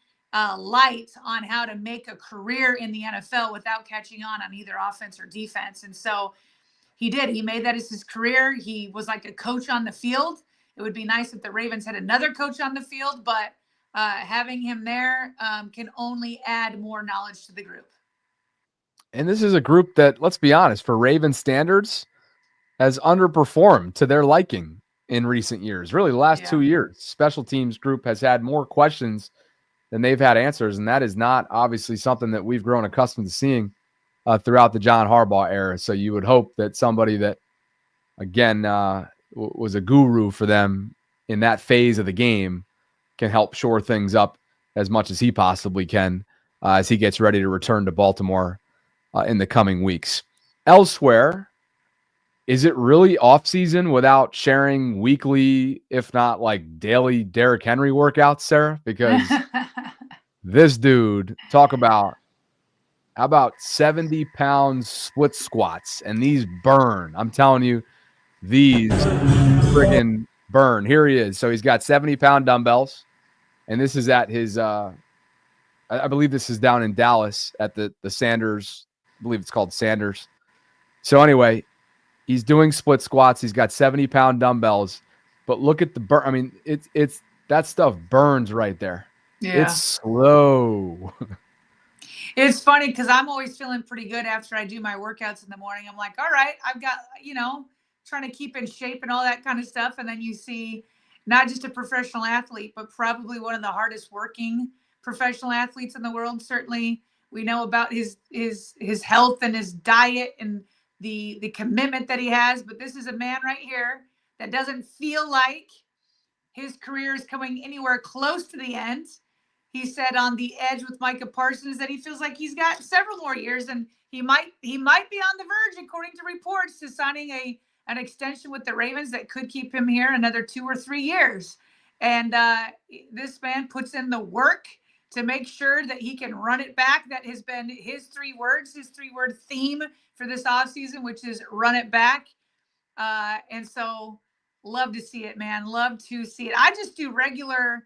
Speaker 2: light on how to make a career in the NFL without catching on either offense or defense. And so he did. He made that as his career. He was like a coach on the field. It would be nice if the Ravens had another coach on the field, but having him there can only add more knowledge to the group.
Speaker 1: And this is a group that, let's be honest, for Ravens standards, has underperformed to their liking in recent years. Really, the last 2 years, special teams group has had more questions than they've had answers, and that is not obviously something that we've grown accustomed to seeing throughout the John Harbaugh era. So you would hope that somebody that, again, was a guru for them in that phase of the game can help shore things up as much as he possibly can as he gets ready to return to Baltimore in the coming weeks. Elsewhere, is it really off season without sharing weekly, if not like daily Derrick Henry workouts, Sarah? Because this dude, talk about, how about 70 pounds split squats? And these burn. I'm telling you, these friggin' burn. Here he is. So he's got 70-pound dumbbells. And this is at his, I believe this is down in Dallas at the Sanders. I believe it's called Sanders. So anyway, he's doing split squats. He's got 70-pound dumbbells. But look at the burn. I mean, it's that stuff burns right there.
Speaker 2: Yeah.
Speaker 1: It's slow.
Speaker 2: It's funny because I'm always feeling pretty good after I do my workouts in the morning. I'm like, all right, I've got, trying to keep in shape and all that kind of stuff. And then you see not just a professional athlete, but probably one of the hardest working professional athletes in the world. Certainly we know about his health and his diet and the commitment that he has. But this is a man right here that doesn't feel like his career is coming anywhere close to the end. He said on The Edge with Micah Parsons that he feels like he's got several more years, and he might be on the verge, according to reports, to signing an extension with the Ravens that could keep him here another 2 or 3 years. And this man puts in the work to make sure that he can run it back. That has been his 3-word theme for this offseason, which is run it back. And so love to see it, man. Love to see it. I just do regular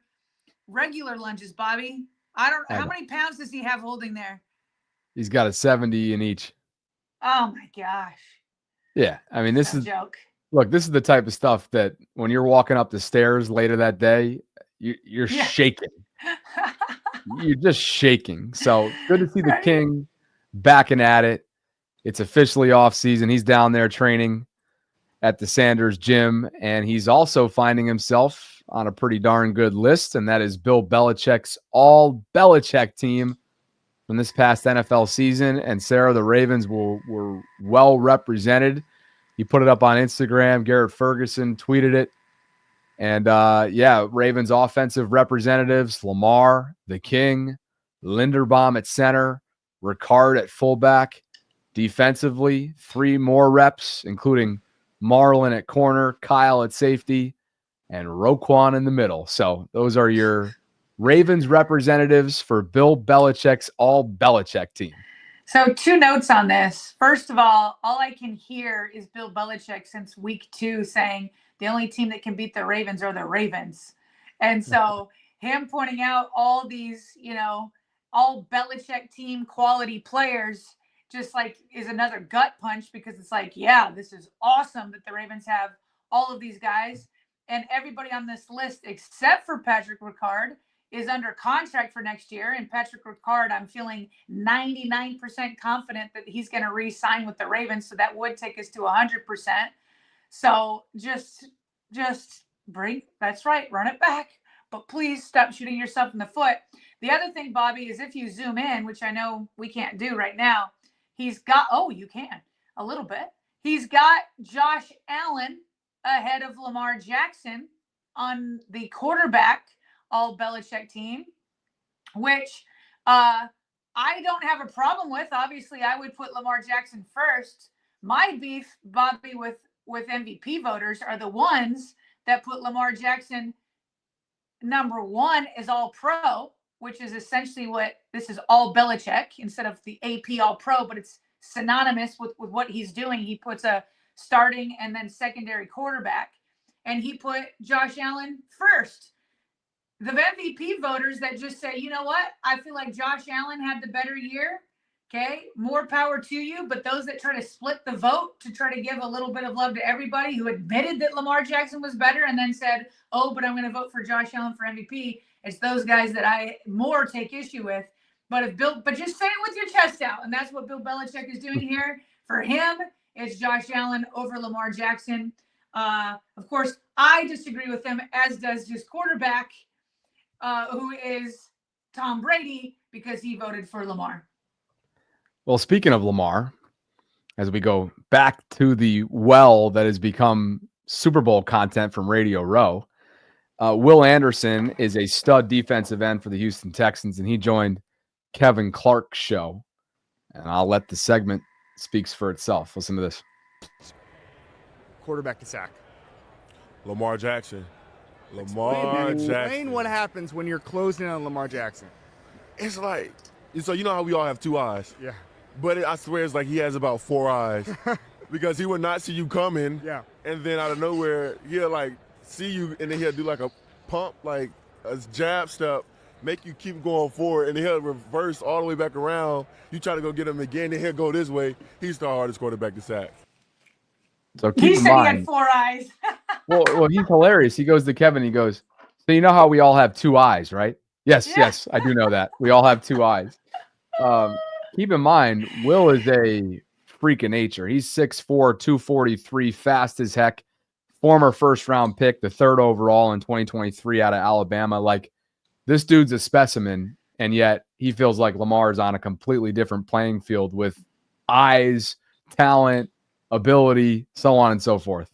Speaker 2: lunges, Bobby. How many pounds does he have holding there?
Speaker 1: He's got a 70 in each.
Speaker 2: Oh my gosh.
Speaker 1: Yeah. I mean, this is
Speaker 2: a joke.
Speaker 1: Look, this is the type of stuff that when you're walking up the stairs later that day, you're shaking. You're just shaking. So good to see the King backing at it. It's officially off season. He's down there training at the Sanders gym, and he's also finding himself on a pretty darn good list, and that is Bill Belichick's all Belichick team from this past NFL season. And Sarah, the Ravens were well represented. He put it up on Instagram. Garrett Ferguson tweeted it. And Ravens offensive representatives, Lamar, the King, Linderbaum at center, Ricard at fullback. Defensively, 3 more reps, including Marlon at corner, Kyle at safety, and Roquan in the middle. So those are your Ravens representatives for Bill Belichick's all Belichick team.
Speaker 2: So 2 notes on this. First of all I can hear is Bill Belichick since week 2 saying the only team that can beat the Ravens are the Ravens. And so him pointing out all these, all Belichick team quality players just like is another gut punch, because it's like, yeah, this is awesome that the Ravens have all of these guys, and everybody on this list except for Patrick Ricard is under contract for next year. And Patrick Ricard, I'm feeling 99% confident that he's going to re-sign with the Ravens. So that would take us to 100%. So just that's right, run it back, but please stop shooting yourself in the foot. The other thing, Bobby, is if you zoom in, which I know we can't do right now, he's got, you can a little bit. He's got Josh Allen ahead of Lamar Jackson on the quarterback all Belichick team, which I don't have a problem with. Obviously, I would put Lamar Jackson first. My beef, Bobby, with MVP voters are the ones that put Lamar Jackson number 1 as all pro, which is essentially what this is, all Belichick instead of the AP all pro, but it's synonymous with what he's doing. He puts a starting and then secondary quarterback, and he put Josh Allen first. The MVP voters that just say, you know what, I feel like Josh Allen had the better year. Okay, more power to you. But those that try to split the vote to try to give a little bit of love to everybody who admitted that Lamar Jackson was better and then said, but I'm going to vote for Josh Allen for MVP. It's those guys that I more take issue with. But just say it with your chest out. And that's what Bill Belichick is doing here. For him, it's Josh Allen over Lamar Jackson. Of course, I disagree with him, as does his quarterback, who is Tom Brady, because he voted for Lamar.
Speaker 1: Well, speaking of Lamar, as we go back to the well that has become Super Bowl content from Radio Row, Will Anderson is a stud defensive end for the Houston Texans, and he joined Kevin Clark's show. And I'll let the segment speaks for itself. Listen to this.
Speaker 5: Quarterback to sack.
Speaker 6: Lamar Jackson.
Speaker 5: Explain what happens when you're closing on Lamar Jackson.
Speaker 6: It's like, so you know how we all have 2 eyes?
Speaker 5: Yeah.
Speaker 6: But I swear it's like he has about 4 eyes because he would not see you coming.
Speaker 5: Yeah.
Speaker 6: And then out of nowhere, he'll like see you and then he'll do like a pump, like a jab step, make you keep going forward, and then he'll reverse all the way back around. You try to go get him again, then he'll go this way. He's the hardest quarterback to sack.
Speaker 1: So keep
Speaker 2: He
Speaker 1: in
Speaker 2: said
Speaker 1: mind,
Speaker 2: he had 4 eyes.
Speaker 1: well, he's hilarious. He goes to Kevin. He goes, so you know how we all have 2 eyes, right? Yes,
Speaker 2: Yeah.
Speaker 1: yes, I do know that. We all have 2 eyes. Keep in mind, Will is a freak of nature. He's 6'4", 243, fast as heck. Former first-round pick, the 3rd overall in 2023 out of Alabama. Like, this dude's a specimen, and yet he feels like Lamar is on a completely different playing field with eyes, talent, ability, so on and so forth.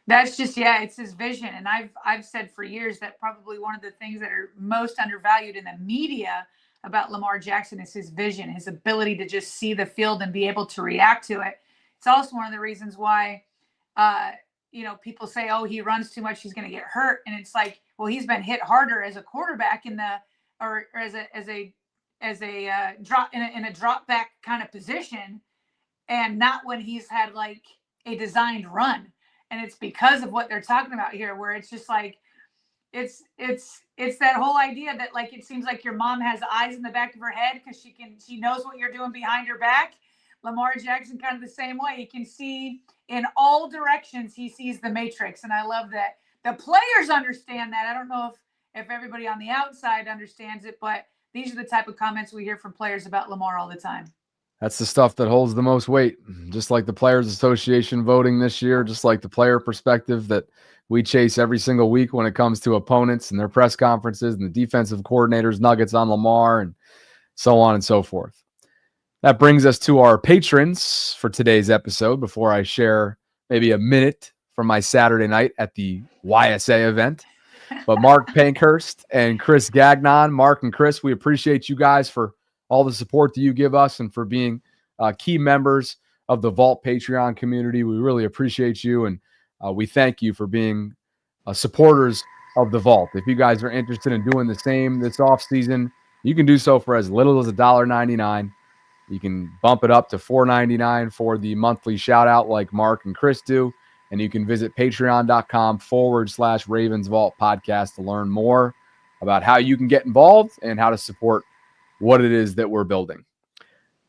Speaker 2: That's just, yeah, it's his vision. And I've said for years that probably one of the things that are most undervalued in the media about Lamar Jackson is his vision, his ability to just see the field and be able to react to it. It's also one of the reasons why, people say, oh, he runs too much, he's going to get hurt. And it's like, well, he's been hit harder as a quarterback in a drop back kind of position, and not when he's had like a designed run. And it's because of what they're talking about here, where it's just like, it's that whole idea that like, it seems like your mom has eyes in the back of her head because she knows what you're doing behind your back. Lamar Jackson kind of the same way. He can see in all directions. He sees the matrix. And I love that the players understand that. I don't know if everybody on the outside understands it, but these are the type of comments we hear from players about Lamar all the time.
Speaker 1: That's the stuff that holds the most weight, just like the Players Association voting this year, just like the player perspective that we chase every single week when it comes to opponents and their press conferences and the defensive coordinators' nuggets on Lamar and so on and so forth. That brings us to our patrons for today's episode before I share maybe a minute from my Saturday night at the YSA event. But Mark Pankhurst and Chris Gagnon, Mark and Chris, we appreciate you guys for all the support that you give us and for being key members of the Vault Patreon community. We really appreciate you, and we thank you for being supporters of the Vault. If you guys are interested in doing the same this offseason, you can do so for as little as $1.99. You can bump it up to $4.99 for the monthly shout out like Mark and Chris do. And you can visit patreon.com/RavensVault podcast to learn more about how you can get involved and how to support what it is that we're building.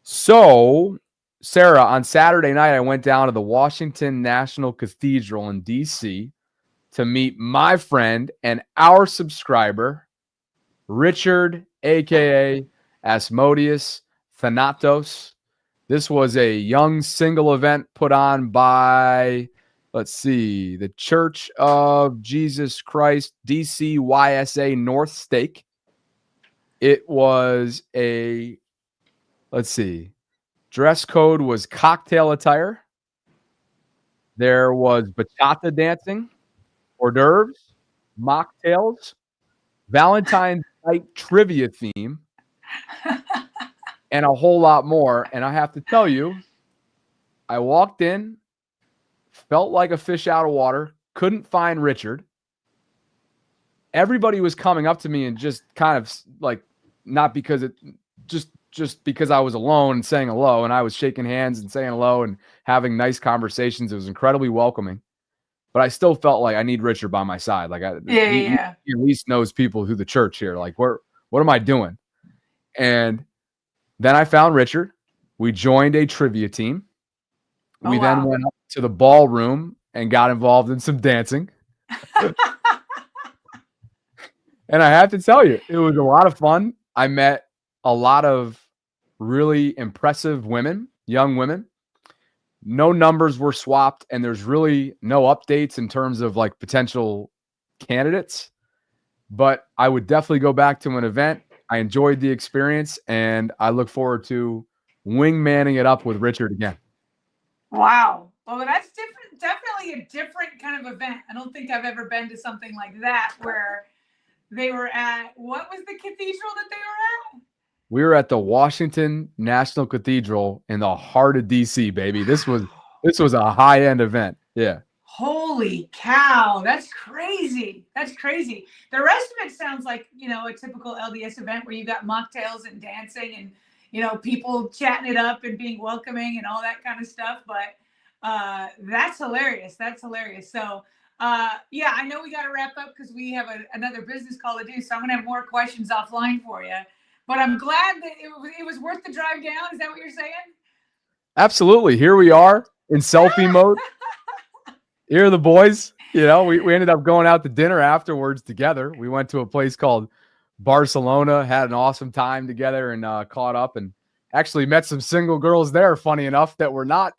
Speaker 1: So, Sarah, on Saturday night, I went down to the Washington National Cathedral in D.C. to meet my friend and our subscriber, Richard, a.k.a. Asmodeus Thanatos. This was a young single event put on by, the Church of Jesus Christ, DC YSA North Stake. It was dress code was cocktail attire. There was bachata dancing, hors d'oeuvres, mocktails, Valentine's night trivia theme, and a whole lot more. And I have to tell you, I walked in, felt like a fish out of water, couldn't find Richard. Everybody was coming up to me and just kind of like, not because it just because I was alone and saying hello, and I was shaking hands and saying hello and having nice conversations. It was incredibly welcoming, but I still felt like I need Richard by my side. Like he at least knows people through the church here. Like, what am I doing? And then I found Richard. We joined a trivia team. We then went up to the ballroom and got involved in some dancing. And I have to tell you, it was a lot of fun. I met a lot of really impressive women, young women. No numbers were swapped, and there's really no updates in terms of like potential candidates. But I would definitely go back to an event. I enjoyed the experience, and I look forward to wingmanning it up with Richard again.
Speaker 2: Wow. Well, that's different. Definitely a different kind of event. I don't think I've ever been to something like that where they were at, what was the cathedral that they were at?
Speaker 1: We were at the Washington National Cathedral in the heart of DC, baby. This was a high-end event. Yeah.
Speaker 2: Holy cow, that's crazy. That's crazy. The rest of it sounds like, a typical LDS event where you got mocktails and dancing and, people chatting it up and being welcoming and all that kind of stuff. But that's hilarious. That's hilarious. So, yeah, I know we got to wrap up because we have another business call to do. So I'm going to have more questions offline for you. But I'm glad that it was worth the drive down. Is that what you're saying?
Speaker 1: Absolutely. Here we are in selfie mode. Here are the boys. We ended up going out to dinner afterwards together. We went to a place called Barcelona, had an awesome time together, and caught up, and actually met some single girls there, funny enough, that were not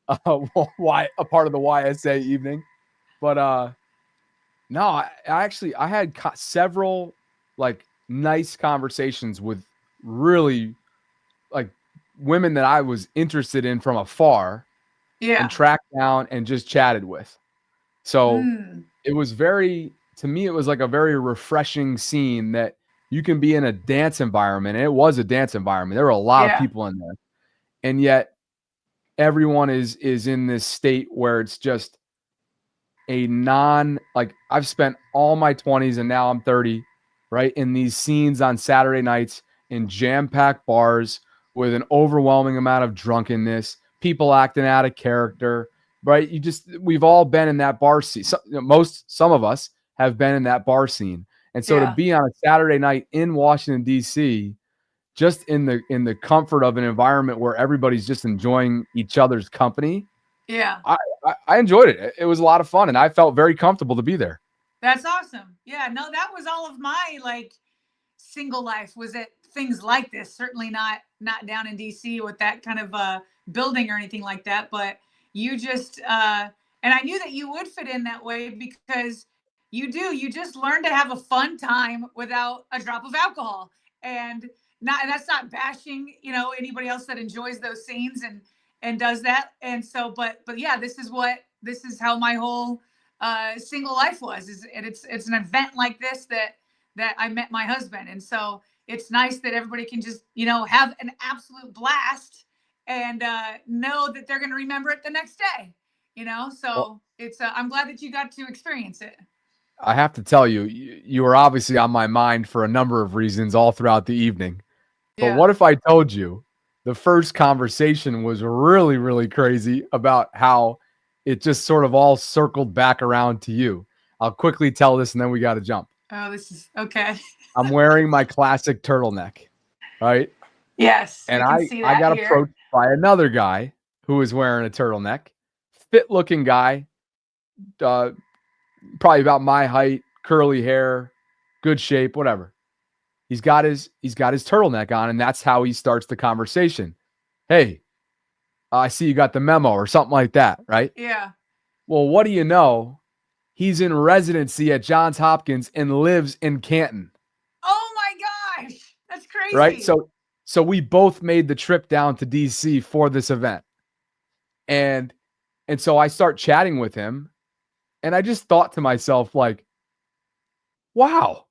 Speaker 1: a part of the YSA evening. But no, I had several nice conversations with really women that I was interested in from afar.
Speaker 2: Yeah.
Speaker 1: And tracked down and just chatted with. So it was to me, it was like a very refreshing scene that you can be in a dance environment. And it was a dance environment. There were a lot of people in there. And yet everyone is in this state where it's just I've spent all my 20s and now I'm 30, right? In these scenes on Saturday nights in jam-packed bars with an overwhelming amount of drunkenness, people acting out of character, right? We've all been in that bar scene. Some of us have been in that bar scene. And so to be on a Saturday night in Washington, D.C., just in the comfort of an environment where everybody's just enjoying each other's company.
Speaker 2: Yeah.
Speaker 1: I enjoyed it. It was a lot of fun and I felt very comfortable to be there.
Speaker 2: That's awesome. Yeah, no, that was all of my single life was at things like this. Certainly not down in DC with that kind of building or anything like that. But you just and I knew that you would fit in that way because you just learn to have a fun time without a drop of alcohol. And that's not bashing, anybody else that enjoys those scenes and does that. And so, but yeah, this is how my whole single life was. And it's an event like this that I met my husband. And so it's nice that everybody can just, have an absolute blast and know that they're going to remember it the next day, so it's, I'm glad that you got to experience it.
Speaker 1: I have to tell you, you were obviously on my mind for a number of reasons all throughout the evening. But what if I told you the first conversation was really, really crazy about how it just sort of all circled back around to you? I'll quickly tell this and then we got to jump.
Speaker 2: Oh, this is okay.
Speaker 1: I'm wearing my classic turtleneck, right?
Speaker 2: Yes.
Speaker 1: And I got approached by another guy who was wearing a turtleneck, fit looking guy, probably about my height, curly hair, good shape, whatever. He's got his turtleneck on, and that's how he starts the conversation. Hey, I see you got the memo or something like that, right?
Speaker 2: Yeah.
Speaker 1: Well, what do you know? He's in residency at Johns Hopkins and lives in Canton.
Speaker 2: Oh my gosh. That's crazy.
Speaker 1: Right? So we both made the trip down to DC for this event. And so I start chatting with him, and I just thought to myself, wow,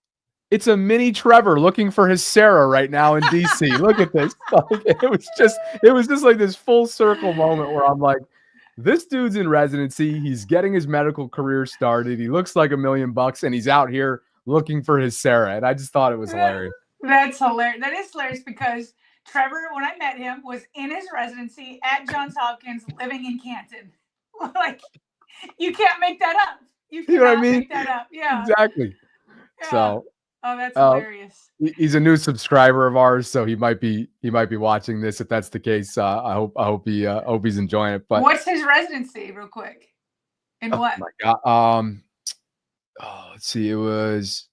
Speaker 1: it's a mini Trevor looking for his Sarah right now in DC. Look at this. It was just like this full circle moment where I'm like, this dude's in residency. He's getting his medical career started. He looks like $1 million and he's out here looking for his Sarah. And I just thought it was hilarious.
Speaker 2: That's hilarious. That is hilarious because Trevor, when I met him, was in his residency at Johns Hopkins living in Canton. You can't make that up. You know what I mean? Make that up. Yeah.
Speaker 1: Exactly. Yeah. So
Speaker 2: that's hilarious.
Speaker 1: He's a new subscriber of ours, so he might be watching this. If that's the case, I hope he's enjoying it. But
Speaker 2: what's his residency, real quick? In what?
Speaker 1: Oh my God. Let's see. It was,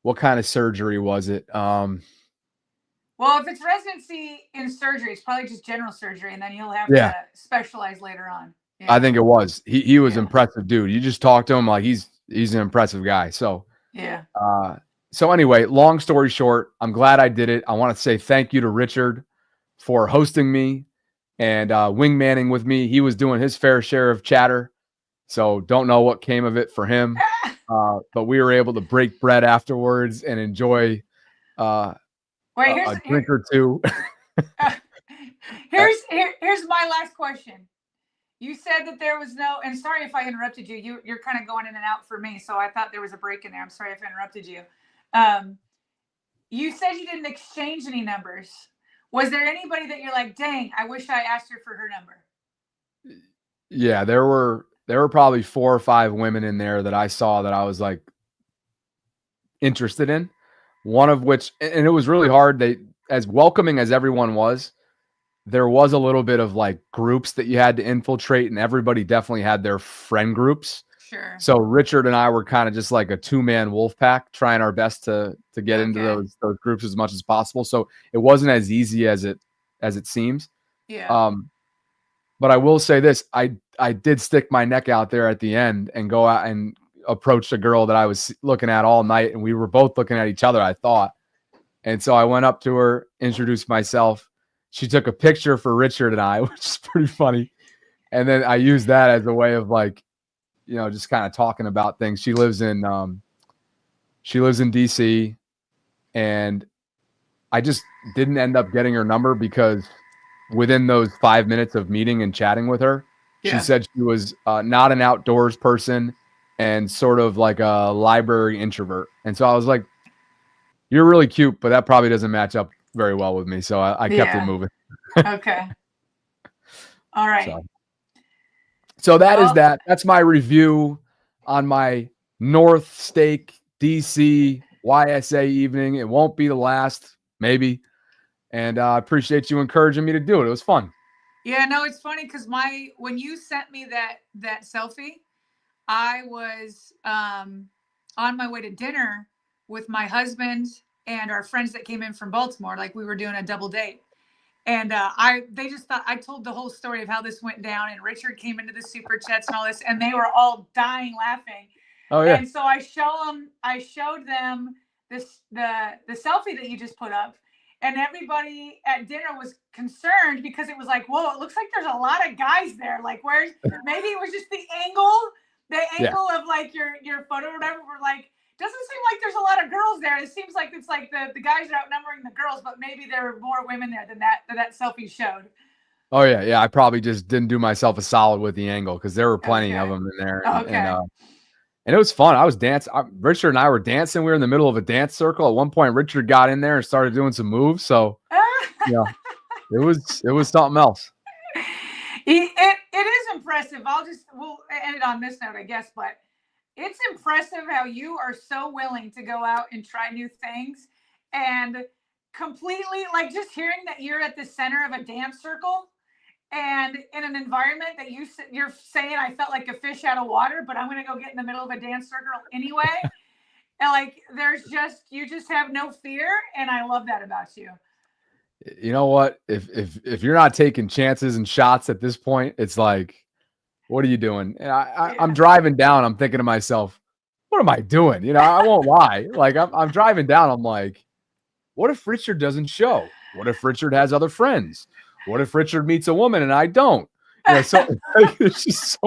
Speaker 1: what kind of surgery was it?
Speaker 2: Well, if it's residency in surgery, it's probably just general surgery, and then you'll have to specialize later on. Yeah.
Speaker 1: I think it was. He was impressive, dude. You just talk to him like he's an impressive guy. So
Speaker 2: yeah.
Speaker 1: So anyway, long story short, I'm glad I did it. I want to say thank you to Richard for hosting me and wingmanning with me. He was doing his fair share of chatter, so don't know what came of it for him. But we were able to break bread afterwards and enjoy
Speaker 2: Wait,
Speaker 1: a drink or two.
Speaker 2: here's my last question. You said that there was no, and sorry if I interrupted you. You're kind of going in and out for me, so I thought there was a break in there. I'm sorry if I interrupted you. You said you didn't exchange any numbers. Was there anybody that you're like, dang, I wish I asked her for her number?
Speaker 1: Yeah, there were probably 4 or 5 women in there that I saw that I was like interested in. One of which, and it was really hard. They, as welcoming as everyone was, there was a little bit of like groups that you had to infiltrate, and everybody definitely had their friend groups.
Speaker 2: Sure.
Speaker 1: So Richard and I were kind of just like a 2-man wolf pack, trying our best to get into those groups as much as possible. So it wasn't as easy as it seems.
Speaker 2: Yeah.
Speaker 1: But I will say this: I did stick my neck out there at the end and go out and approach a girl that I was looking at all night, and we were both looking at each other, I thought. And so I went up to her, introduced myself. She took a picture for Richard and I, which is pretty funny. And then I used that as a way of like, just kind of talking about things. She lives in DC, and I just didn't end up getting her number because within those 5 minutes of meeting and chatting with her, she said she was not an outdoors person and sort of like a library introvert. And so I was like, you're really cute, but that probably doesn't match up very well with me. So I kept it moving.
Speaker 2: Okay. All right.
Speaker 1: So that is that. That's my review on my North Stake DC YSA evening. It won't be the last, maybe. And I appreciate you encouraging me to do it. It was fun.
Speaker 2: Yeah, no, it's funny because when you sent me that selfie, I was on my way to dinner with my husband and our friends that came in from Baltimore. Like we were doing a double date. And they just thought I told the whole story of how this went down, and Richard came into the super chats and all this, and they were all dying laughing.
Speaker 1: Oh yeah.
Speaker 2: And so I showed them the selfie that you just put up, and everybody at dinner was concerned because it was like, whoa, it looks like there's a lot of guys there. Like, maybe it was just the angle of like your photo or whatever. We're like, doesn't seem like there's a lot of girls there. It seems like it's like the guys are outnumbering the girls, but maybe there are more women there than that selfie showed.
Speaker 1: Oh yeah. Yeah. I probably just didn't do myself a solid with the angle because there were plenty of them in there. And it was fun. I was dancing. Richard and I were dancing. We were in the middle of a dance circle. At one point, Richard got in there and started doing some moves. So it was something else.
Speaker 2: It is impressive. We'll end it on this note, I guess, but it's impressive how you are so willing to go out and try new things, and completely like just hearing that you're at the center of a dance circle and in an environment that you're saying, I felt like a fish out of water, but I'm going to go get in the middle of a dance circle anyway. And like, you just have no fear. And I love that about you.
Speaker 1: You know what? If you're not taking chances and shots at this point, it's like, what are you doing? And I'm driving down. I'm thinking to myself, what am I doing? I won't lie. Like I'm driving down. I'm like, what if Richard doesn't show? What if Richard has other friends? What if Richard meets a woman and I don't? So like, there's just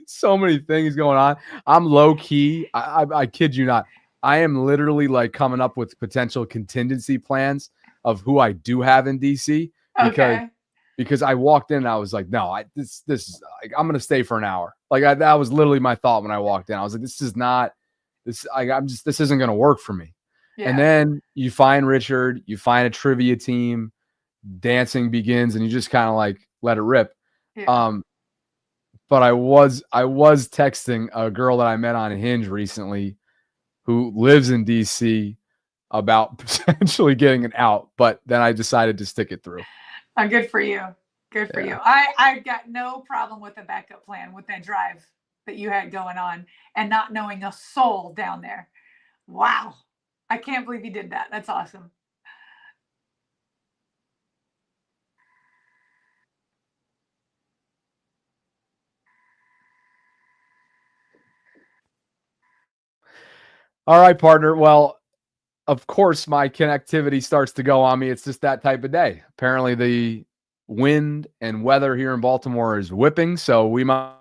Speaker 1: so many things going on. I'm low key. I kid you not. I am literally like coming up with potential contingency plans of who I do have in DC because I walked in and I was like, no, this is like, I'm going to stay for an hour. Like that was literally my thought when I walked in. I was like, this isn't going to work for me. Yeah. And then you find Richard, you find a trivia team, dancing begins, and you just kind of like let it rip. Yeah. But I was texting a girl that I met on Hinge recently who lives in DC about potentially getting it out, but then I decided to stick it through.
Speaker 2: Good for you. Good for you. I've got no problem with the backup plan with that drive that you had going on and not knowing a soul down there. Wow. I can't believe you did that. That's awesome.
Speaker 1: All right, partner. Well, of course, my connectivity starts to go on me. It's just that type of day. Apparently, the wind and weather here in Baltimore is whipping, so we might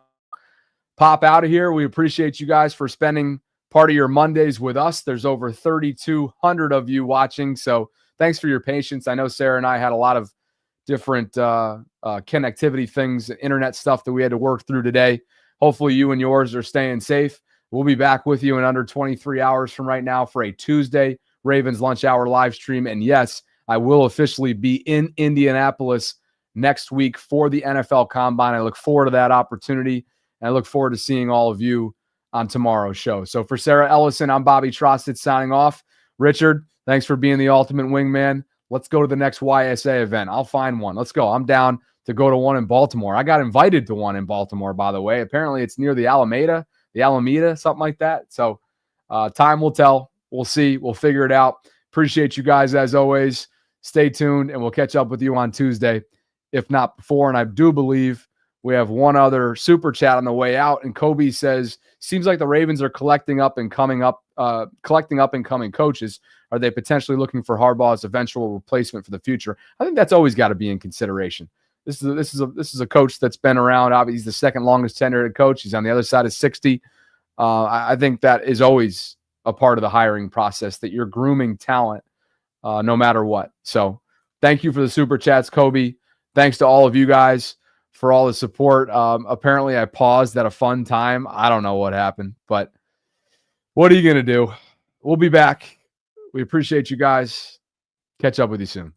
Speaker 1: pop out of here. We appreciate you guys for spending part of your Mondays with us. There's over 3,200 of you watching, so thanks for your patience. I know Sarah and I had a lot of different connectivity things, internet stuff that we had to work through today. Hopefully you and yours are staying safe. We'll be back with you in under 23 hours from right now for a Tuesday Ravens Lunch Hour live stream. And yes, I will officially be in Indianapolis next week for the NFL Combine. I look forward to that opportunity, and I look forward to seeing all of you on tomorrow's show. So for Sarah Ellison, I'm Bobby Trosted signing off. Richard, thanks for being the ultimate wingman. Let's go to the next YSA event. I'll find one. Let's go. I'm down to go to one in Baltimore. I got invited to one in Baltimore, by the way. Apparently it's near the Alameda, something like that. So time will tell. We'll see. We'll figure it out. Appreciate you guys as always. Stay tuned, and we'll catch up with you on Tuesday, if not before. And I do believe we have one other super chat on the way out. And Kobe says, seems like the Ravens are collecting up and coming coaches. Are they potentially looking for Harbaugh's eventual replacement for the future? I think that's always got to be in consideration. This is a coach that's been around. Obviously, he's the second longest tenured coach. He's on the other side of 60. I think that is always a part of the hiring process, that you're grooming talent no matter what. So thank you for the super chats, Kobe. Thanks to all of you guys for all the support. Apparently I paused at a fun time. I don't know what happened, but what are you going to do? We'll be back. We appreciate you guys. Catch up with you soon.